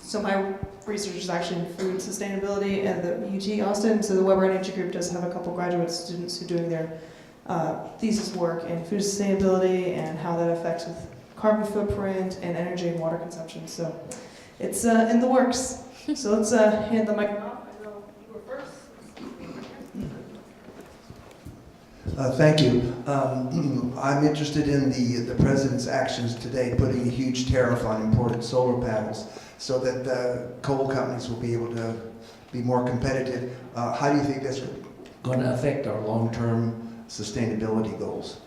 So my research is actually in food sustainability at the UT Austin. So the Weber Energy Group does have a couple graduate students who are doing their thesis work in food sustainability and how that affects with carbon footprint and energy and water consumption. So it's in the works. So let's hand the microphone off. I know you were first. Thank you. I'm interested in the president's actions today, putting a huge tariff on imported solar panels so that the coal companies will be able to be more competitive. How do you think that's going to affect our long-term sustainability goals?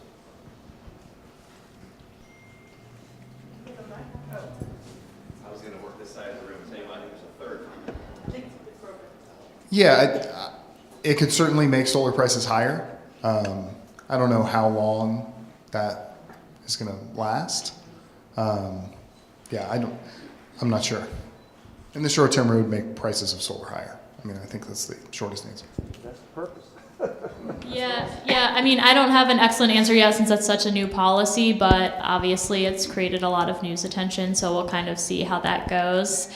I was going to work this side of the room, say mine was a third. Yeah, it could certainly make solar prices higher. I don't know how long that is going to last. I'm not sure. In the short term, it would make prices of solar higher. I mean, I think that's the shortest answer. That's the purpose. Yeah. I mean, I don't have an excellent answer yet since that's such a new policy, but obviously it's created a lot of news attention, so we'll kind of see how that goes.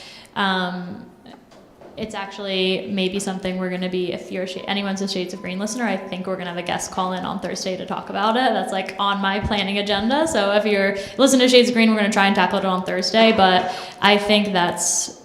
It's actually maybe something we're going to be, if anyone's a Shades of Green listener, I think we're going to have a guest call in on Thursday to talk about it. That's like on my planning agenda. So if you're listening to Shades of Green, we're going to try and tackle it on Thursday. But I think that's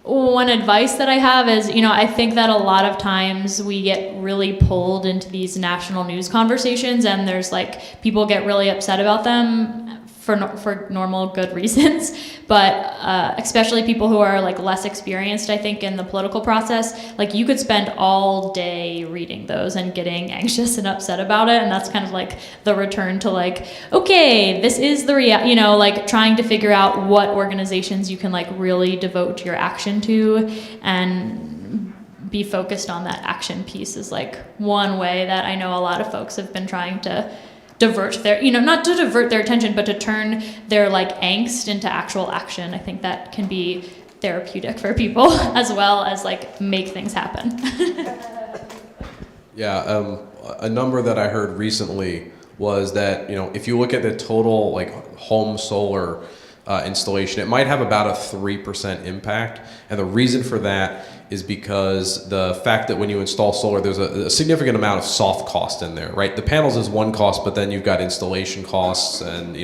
one advice that I have is, I think that a lot of times we get really pulled into these national news conversations, and there's like people get really upset about them for normal good reasons, but especially people who are like less experienced, I think, in the political process, like you could spend all day reading those and getting anxious and upset about it, and that's kind of like the return to like, okay, this is the like trying to figure out what organizations you can like really devote your action to and be focused on that action piece is like one way that I know a lot of folks have been trying to divert their, not to divert their attention, but to turn their like angst into actual action. I think that can be therapeutic for people as well as like make things happen. Yeah, a number that I heard recently was that, if you look at the total like home solar installation, it might have about a 3% impact. And the reason for that is because the fact that when you install solar, there's a significant amount of soft cost in there, right? The panels is one cost, but then you've got installation costs and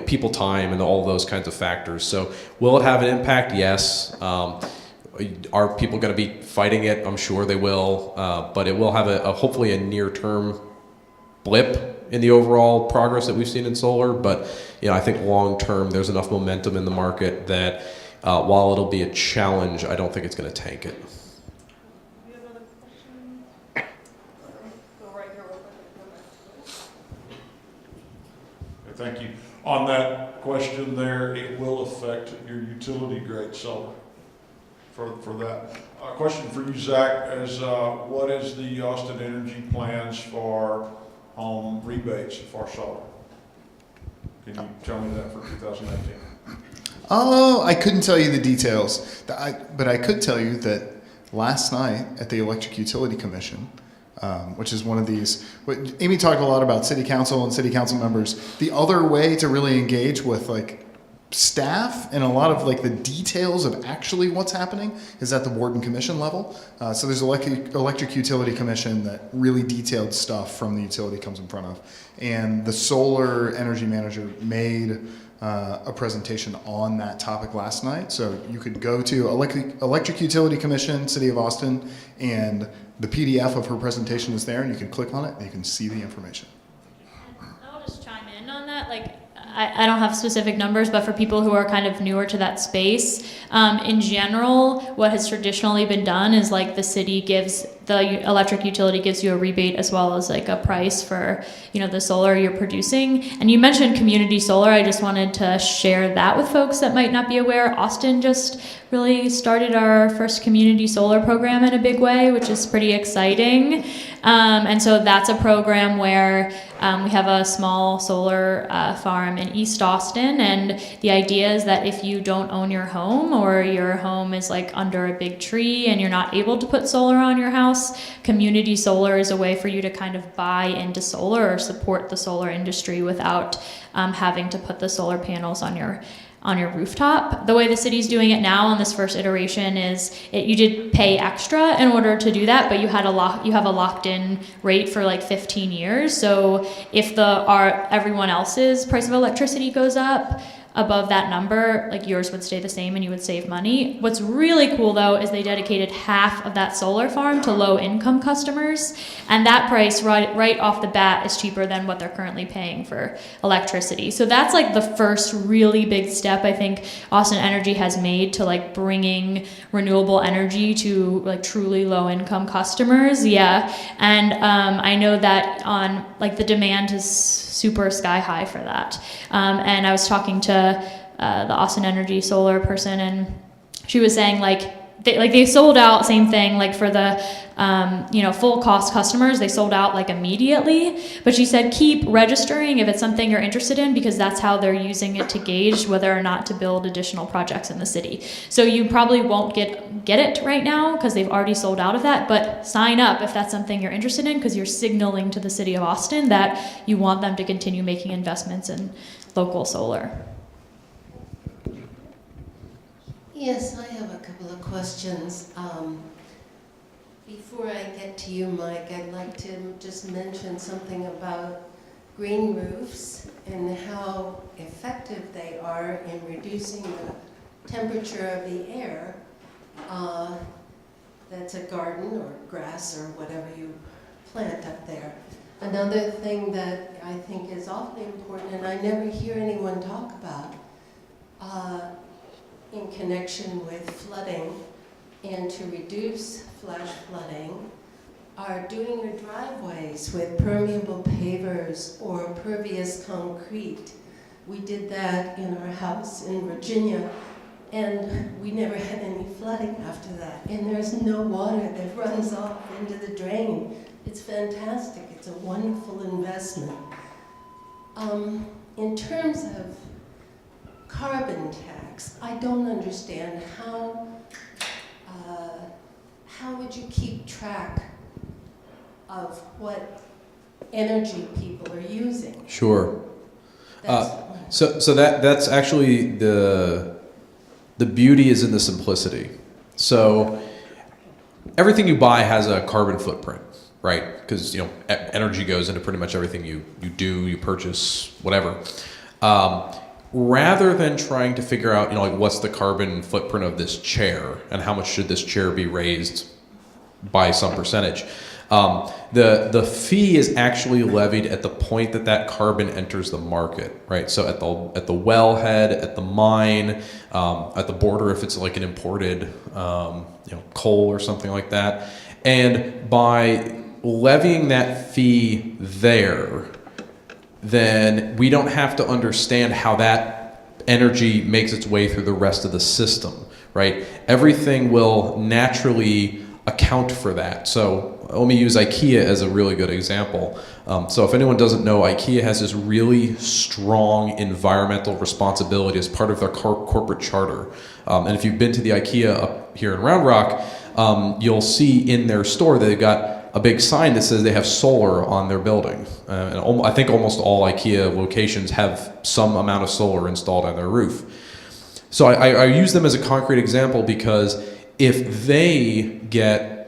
people time and all those kinds of factors. So will it have an impact? Yes. Are people going to be fighting it? I'm sure they will, but it will have hopefully a near-term blip in the overall progress that we've seen in solar. But I think long-term, there's enough momentum in the market that while it'll be a challenge, I don't think it's going to tank it. Thank you. On that question there, it will affect your utility grade solar for that. A question for you, Zach, is what is the Austin Energy plans for home rebates for solar? Can you tell me that for 2018? Oh, I couldn't tell you the details, but I could tell you that last night at the Electric Utility Commission, which is one of these, Amy talked a lot about city council and city council members. The other way to really engage with like staff and a lot of like the details of actually what's happening is at the board and commission level. So there's electric utility commission that really detailed stuff from the utility comes in front of. And the solar energy manager made a presentation on that topic last night. So you could go to Electric Utility Commission, City of Austin, and the PDF of her presentation is there, and you can click on it and you can see the information. I'll just chime in on that. Like, I don't have specific numbers, but for people who are kind of newer to that space, in general, what has traditionally been done is like the city gives, the electric utility gives you a rebate as well as like a price for, you know, the solar you're producing. And you mentioned community solar. I just wanted to share that with folks that might not be aware. Austin just really started our first community solar program in a big way, which is pretty exciting. And so that's a program where we have a small solar farm in East Austin, and the idea is that if you don't own your home or your home is like under a big tree and you're not able to put solar on your house, community solar is a way for you to kind of buy into solar or support the solar industry without having to put the solar panels on your rooftop. The way the city's doing it now on this first iteration is you did pay extra in order to do that, but you have a locked-in rate for like 15 years. So if everyone else's price of electricity goes up above that number, like yours would stay the same and you would save money. What's really cool though is they dedicated half of that solar farm to low income customers, and that price right off the bat is cheaper than what they're currently paying for electricity. So that's like the first really big step I think Austin Energy has made to like bringing renewable energy to like truly low income customers. Yeah, and I know that on like the demand is super sky high for that. And I was talking to the Austin Energy solar person, and she was saying they sold out, same thing, like for the full cost customers, they sold out like immediately. But she said keep registering if it's something you're interested in, because that's how they're using it to gauge whether or not to build additional projects in the city. So you probably won't get it right now because they've already sold out of that, but sign up if that's something you're interested in, because you're signaling to the city of Austin that you want them to continue making investments in local solar. Yes, I have a couple of questions. Before I get to you, Mike, I'd like to just mention something about green roofs and how effective they are in reducing the temperature of the air. That's a garden or grass or whatever you plant up there. Another thing that I think is awfully important, and I never hear anyone talk about, in connection with flooding and to reduce flash flooding, are doing your driveways with permeable pavers or pervious concrete. We did that in our house in Virginia, and we never had any flooding after that. And there's no water that runs off into the drain. It's fantastic. It's a wonderful investment. In terms of carbon tax, I don't understand how would you keep track of what energy people are using? Sure. So that's actually the beauty is in the simplicity. So everything you buy has a carbon footprint, right? Because energy goes into pretty much everything you do, you purchase, whatever. Rather than trying to figure out, like what's the carbon footprint of this chair and how much should this chair be raised by some percentage, the fee is actually levied at the point that carbon enters the market, right? So at the wellhead, at the mine, at the border if it's like an imported coal or something like that, and by levying that fee there, then we don't have to understand how that energy makes its way through the rest of the system, right? Everything will naturally account for that. So let me use IKEA as a really good example. So if anyone doesn't know, IKEA has this really strong environmental responsibility as part of their corporate charter. And if you've been to the IKEA up here in Round Rock, you'll see in their store that they've got a big sign that says they have solar on their building. And I think almost all IKEA locations have some amount of solar installed on their roof. So I use them as a concrete example because if they get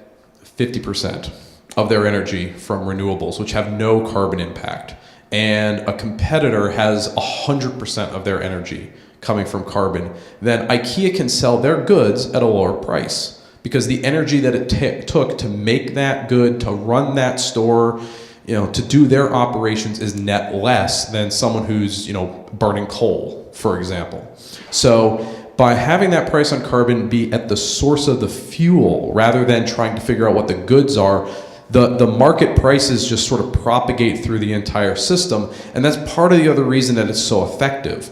50% of their energy from renewables, which have no carbon impact, and a competitor has 100% of their energy coming from carbon, then IKEA can sell their goods at a lower price. Because the energy that it took to make that good, to run that store, to do their operations is net less than someone who's, burning coal, for example. So by having that price on carbon be at the source of the fuel, rather than trying to figure out what the goods are, the market prices just sort of propagate through the entire system. And that's part of the other reason that it's so effective.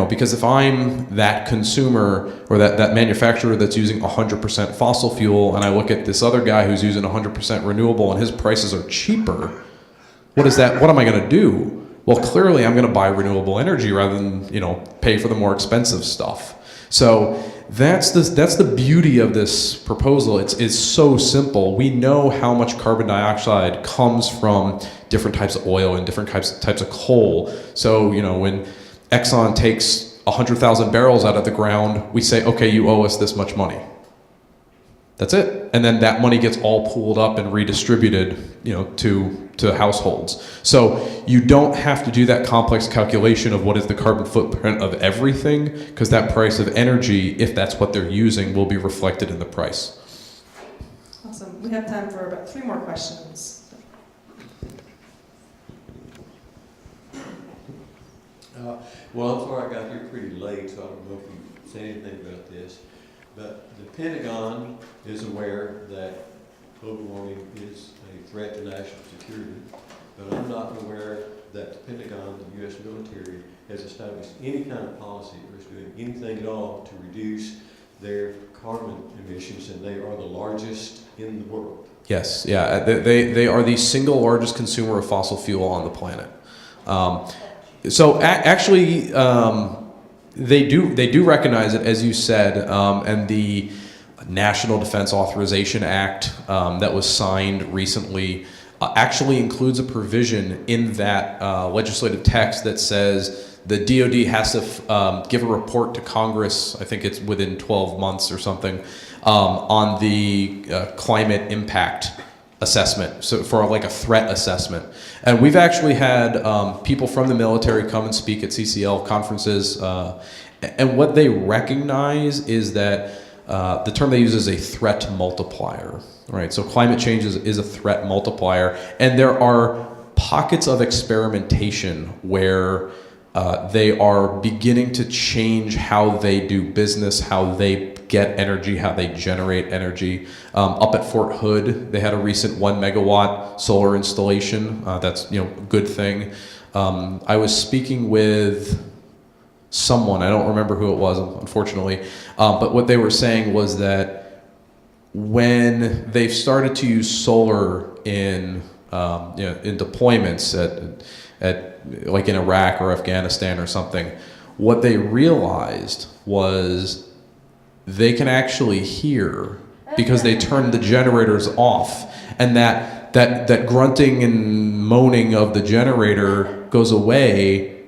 Because if I'm that consumer or that manufacturer that's using 100% fossil fuel, and I look at this other guy who's using 100% renewable and his prices are cheaper, what am I going to do? Well, clearly I'm going to buy renewable energy rather than, pay for the more expensive stuff. So that's the beauty of this proposal. It's so simple. We know how much carbon dioxide comes from different types of oil and different types of coal. So, when Exxon takes 100,000 barrels out of the ground, we say, okay, you owe us this much money. That's it. And then that money gets all pooled up and redistributed, to households. So you don't have to do that complex calculation of what is the carbon footprint of everything, because that price of energy, if that's what they're using, will be reflected in the price. Awesome. We have time for about 3 more questions. Well, I'm sorry I got here pretty late, so I don't know if you say anything about this. But the Pentagon is aware that global warming is a threat to national security. But I'm not aware that the Pentagon, the U.S. military, has established any kind of policy or is doing anything at all to reduce their carbon emissions, and they are the largest in the world. Yes, yeah, they are the single largest consumer of fossil fuel on the planet. So actually, they do recognize it, as you said, and the National Defense Authorization Act that was signed recently actually includes a provision in that legislative text that says the DoD has to give a report to Congress, I think it's within 12 months or something, on the climate impact assessment, so for like a threat assessment. And we've actually had people from the military come and speak at CCL conferences, and what they recognize is that the term they use is a threat multiplier, right? So climate change is a threat multiplier, and there are pockets of experimentation where they are beginning to change how they do business, how they get energy, how they generate energy. Up at Fort Hood, they had a recent 1 megawatt solar installation. That's a good thing. I was speaking with someone, I don't remember who it was, unfortunately, but what they were saying was that when they've started to use solar in deployments at like in Iraq or Afghanistan or something, what they realized was they can actually hear because they turned the generators off, and that grunting and moaning of the generator goes away,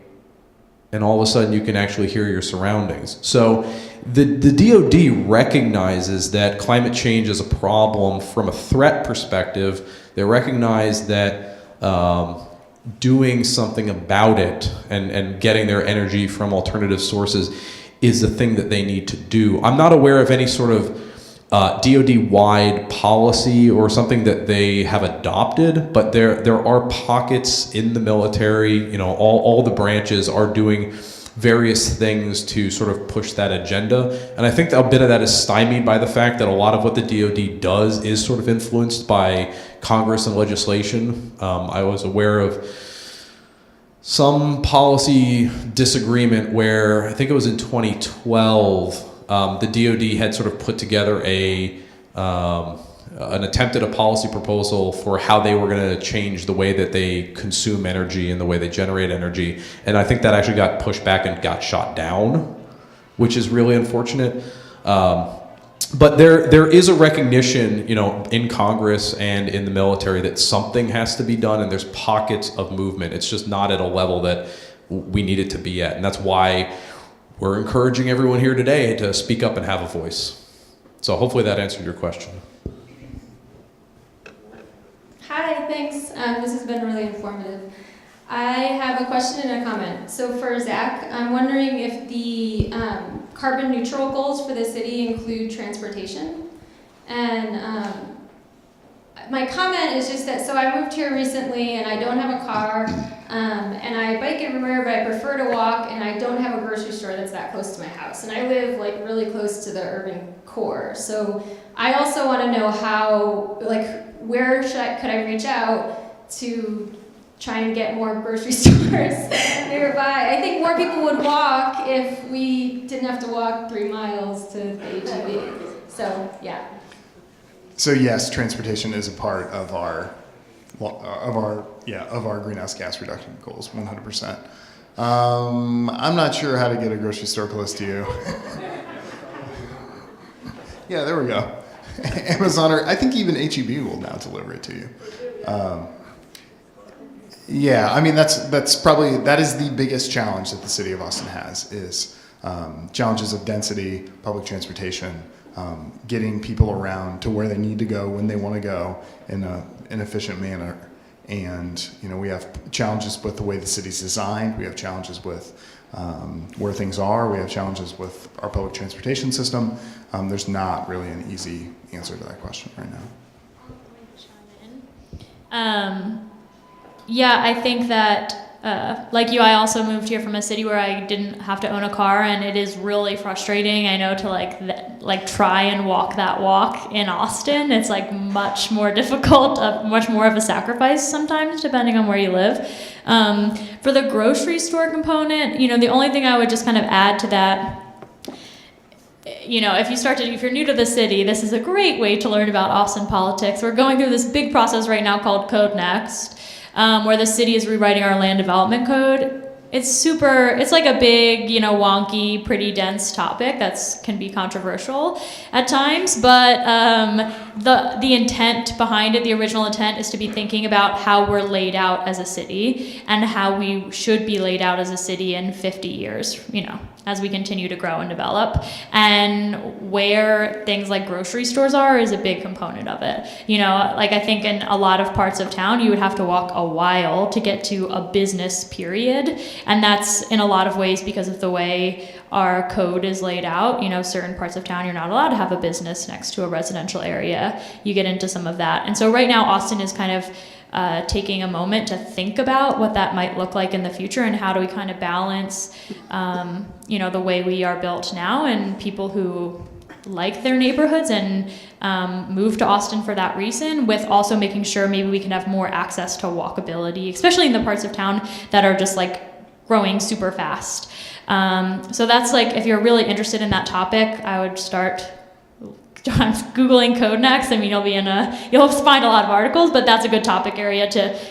and all of a sudden you can actually hear your surroundings. So the DoD recognizes that climate change is a problem from a threat perspective. They recognize that doing something about it and getting their energy from alternative sources is the thing that they need to do. I'm not aware of any sort of DoD-wide policy or something that they have adopted, but there are pockets in the military, all the branches are doing various things to sort of push that agenda. And I think a bit of that is stymied by the fact that a lot of what the DoD does is sort of influenced by Congress and legislation. I was aware of some policy disagreement where I think it was in 2012, the DoD had sort of put together an attempt at a policy proposal for how they were going to change the way that they consume energy and the way they generate energy. And I think that actually got pushed back and got shot down, which is really unfortunate. But there is a recognition, in Congress and in the military that something has to be done, and there's pockets of movement. It's just not at a level that we need it to be at. And that's why we're encouraging everyone here today to speak up and have a voice. So hopefully that answered your question. Hi, thanks. This has been really informative. I have a question and a comment. So for Zach, I'm wondering if the carbon neutral goals for the city include transportation. And my comment is just that, so I moved here recently and I don't have a car, and I bike everywhere, but I prefer to walk, and I don't have a grocery store that's that close to my house. And I live like really close to the urban core. So I also want to know how, where could I reach out to try and get more grocery stores nearby? I think more people would walk if we didn't have to walk 3 miles to the HEB. So, yeah. So yes, transportation is a part of our greenhouse gas reduction goals, 100%. I'm not sure how to get a grocery store close to you. Yeah, there we go. Amazon, or I think even HEB will now deliver it to you. Yeah, I mean that is the biggest challenge that the city of Austin has, is challenges of density, public transportation, getting people around to where they need to go when they want to go in an efficient manner. And we have challenges with the way the city's designed. We have challenges with where things are. We have challenges with our public transportation system. There's not really an easy answer to that question right now. Yeah, I think that, like you, I also moved here from a city where I didn't have to own a car, and it is really frustrating, I know, to try and walk that walk in Austin. It's much more difficult, much more of a sacrifice sometimes, depending on where you live. For the grocery store component, the only thing I would just kind of add to that, if you're new to the city, this is a great way to learn about Austin politics. We're going through this big process right now called Code Next, where the city is rewriting our land development code. It's like a big, wonky, pretty dense topic that can be controversial at times, but the intent behind it, the original intent, is to be thinking about how we're laid out as a city and how we should be laid out as a city in 50 years, as we continue to grow and develop. And where things like grocery stores are is a big component of it. I think in a lot of parts of town, you would have to walk a while to get to a business, period. And that's in a lot of ways because of the way our code is laid out. Certain parts of town, you're not allowed to have a business next to a residential area. You get into some of that. And so right now, Austin is kind of taking a moment to think about what that might look like in the future, and how do we kind of balance, the way we are built now, and people who like their neighborhoods and move to Austin for that reason, with also making sure maybe we can have more access to walkability, especially in the parts of town that are just growing super fast. So that's if you're really interested in that topic, I would start Googling Code Next. I mean, you'll find a lot of articles, but that's a good topic area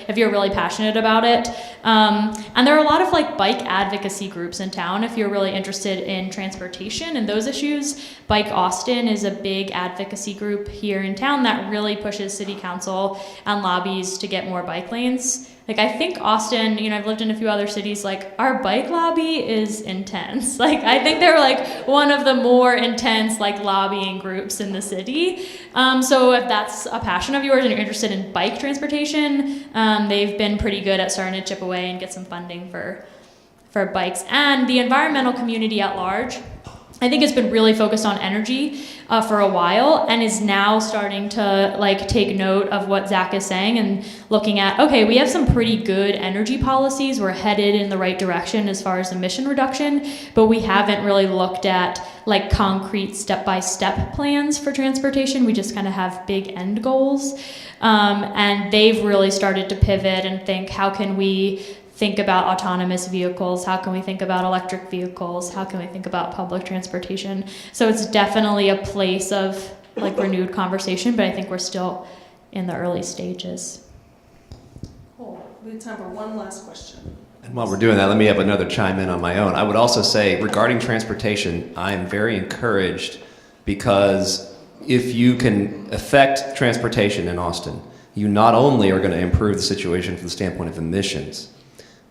if you're really passionate about it. And there are a lot of bike advocacy groups in town if you're really interested in transportation and those issues. Bike Austin is a big advocacy group here in town that really pushes city council and lobbies to get more bike lanes. I think Austin, I've lived in a few other cities, our bike lobby is intense. I think they're one of the more intense lobbying groups in the city. So if that's a passion of yours and you're interested in bike transportation, they've been pretty good at starting to chip away and get some funding for bikes. And the environmental community at large, I think, has been really focused on energy for a while, and is now starting to take note of what Zach is saying and looking at, okay, we have some pretty good energy policies. We're headed in the right direction as far as emission reduction, but we haven't really looked at concrete step-by-step plans for transportation. We just kind of have big end goals. And they've really started to pivot and think, how can we think about autonomous vehicles? How can we think about electric vehicles? How can we think about public transportation? So it's definitely a place of like renewed conversation, but I think we're still in the early stages. Cool. We have time for one last question. And while we're doing that, let me have another chime in on my own. I would also say, regarding transportation, I am very encouraged because if you can affect transportation in Austin, you not only are going to improve the situation from the standpoint of emissions,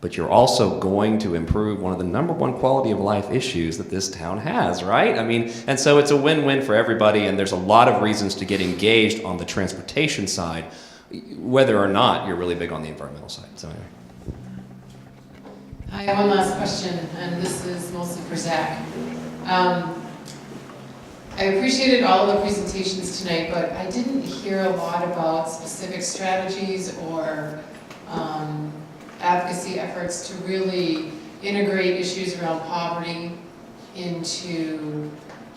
but you're also going to improve one of the number one quality of life issues that this town has, right? I mean, and so it's a win-win for everybody, and there's a lot of reasons to get engaged on the transportation side, whether or not you're really big on the environmental side. So anyway. I have one last question, and this is mostly for Zack. I appreciated all of the presentations tonight, but I didn't hear a lot about specific strategies or advocacy efforts to really integrate issues around poverty into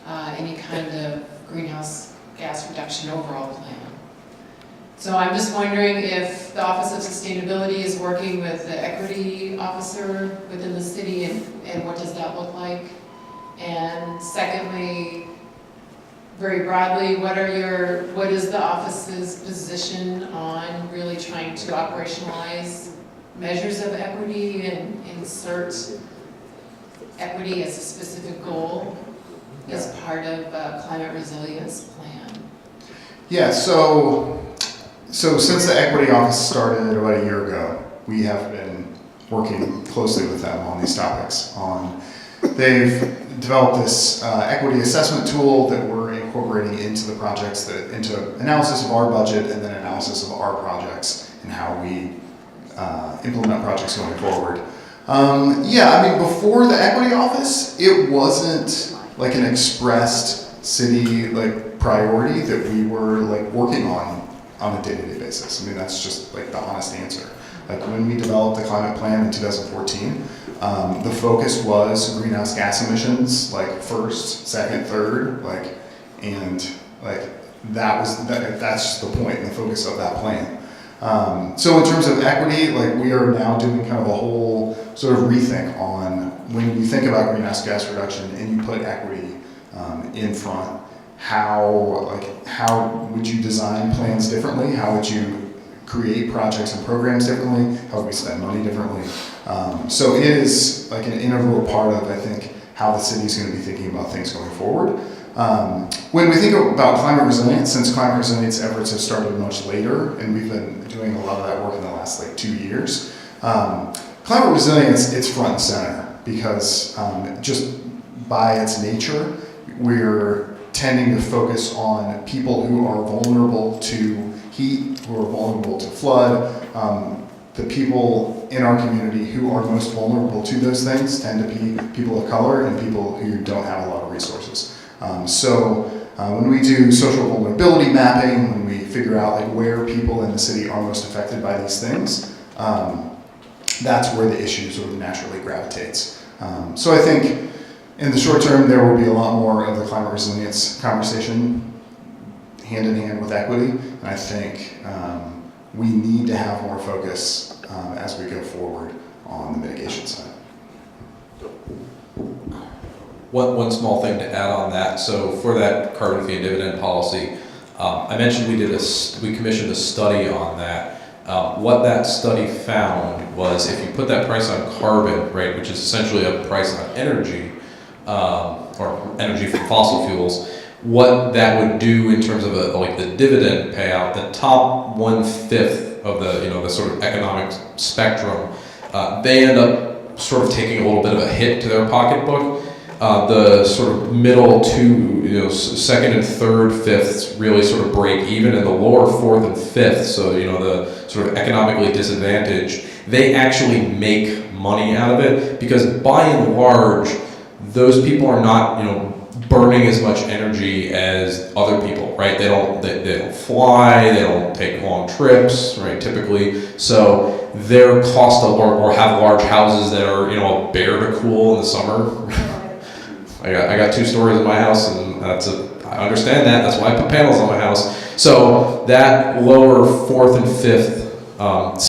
any kind of greenhouse gas reduction overall plan. So I'm just wondering if the Office of Sustainability is working with the equity officer within the city, and what does that look like? And secondly, very broadly, what is the office's position on really trying to operationalize measures of equity and insert equity as a specific goal as part of a climate resilience plan? Yeah, so since the Equity Office started about a year ago, we have been working closely with them on these topics. They've developed this equity assessment tool that we're incorporating into the projects, into analysis of our budget and then analysis of our projects and how we implement projects going forward. Yeah, I mean, before the Equity Office, it wasn't like an expressed city like priority that we were like working on a day-to-day basis. I mean, that's just like the honest answer. Like when we developed the climate plan in 2014, the focus was greenhouse gas emissions, like first, second, third, and that's the point and the focus of that plan. So in terms of equity, like we are now doing kind of a whole sort of rethink on when you think about greenhouse gas reduction and you put equity in front, how would you design plans differently? How would you create projects and programs differently? How would we spend money differently? So it is like an integral part of, I think, how the city is going to be thinking about things going forward. When we think about climate resilience, since climate resilience efforts have started much later, and we've been doing a lot of that work in the last 2 years, climate resilience, it's front and center because just by its nature, we're tending to focus on people who are vulnerable to heat, who are vulnerable to flood. The people in our community who are most vulnerable to those things tend to be people of color and people who don't have a lot of resources. When we do social vulnerability mapping, when we figure out like where people in the city are most affected by these things, that's where the issue sort of naturally gravitates. So I think in the short term, there will be a lot more of the climate resilience conversation hand in hand with equity, and I think we need to have more focus as we go forward on the mitigation side. One small thing to add on that. So for that carbon fee and dividend policy, I mentioned we commissioned a study on that. What that study found was if you put that price on carbon, right, which is essentially a price on energy, or energy from fossil fuels, what that would do in terms of like the dividend payout, the top 1/5 of the sort of economic spectrum, they end up sort of taking a little bit of a hit to their pocketbook. The sort of middle two, second and third fifths really sort of break even, and the lower fourth and fifth, so the sort of economically disadvantaged, they actually make money out of it because by and large, those people are not burning as much energy as other people, right? They don't fly, they don't take long trips, right? Typically, so their cost of, or have large houses that are a bear to cool in the summer. I got 2 stories in my house, and I understand that. That's why I put panels on my house. So that lower fourth and fifth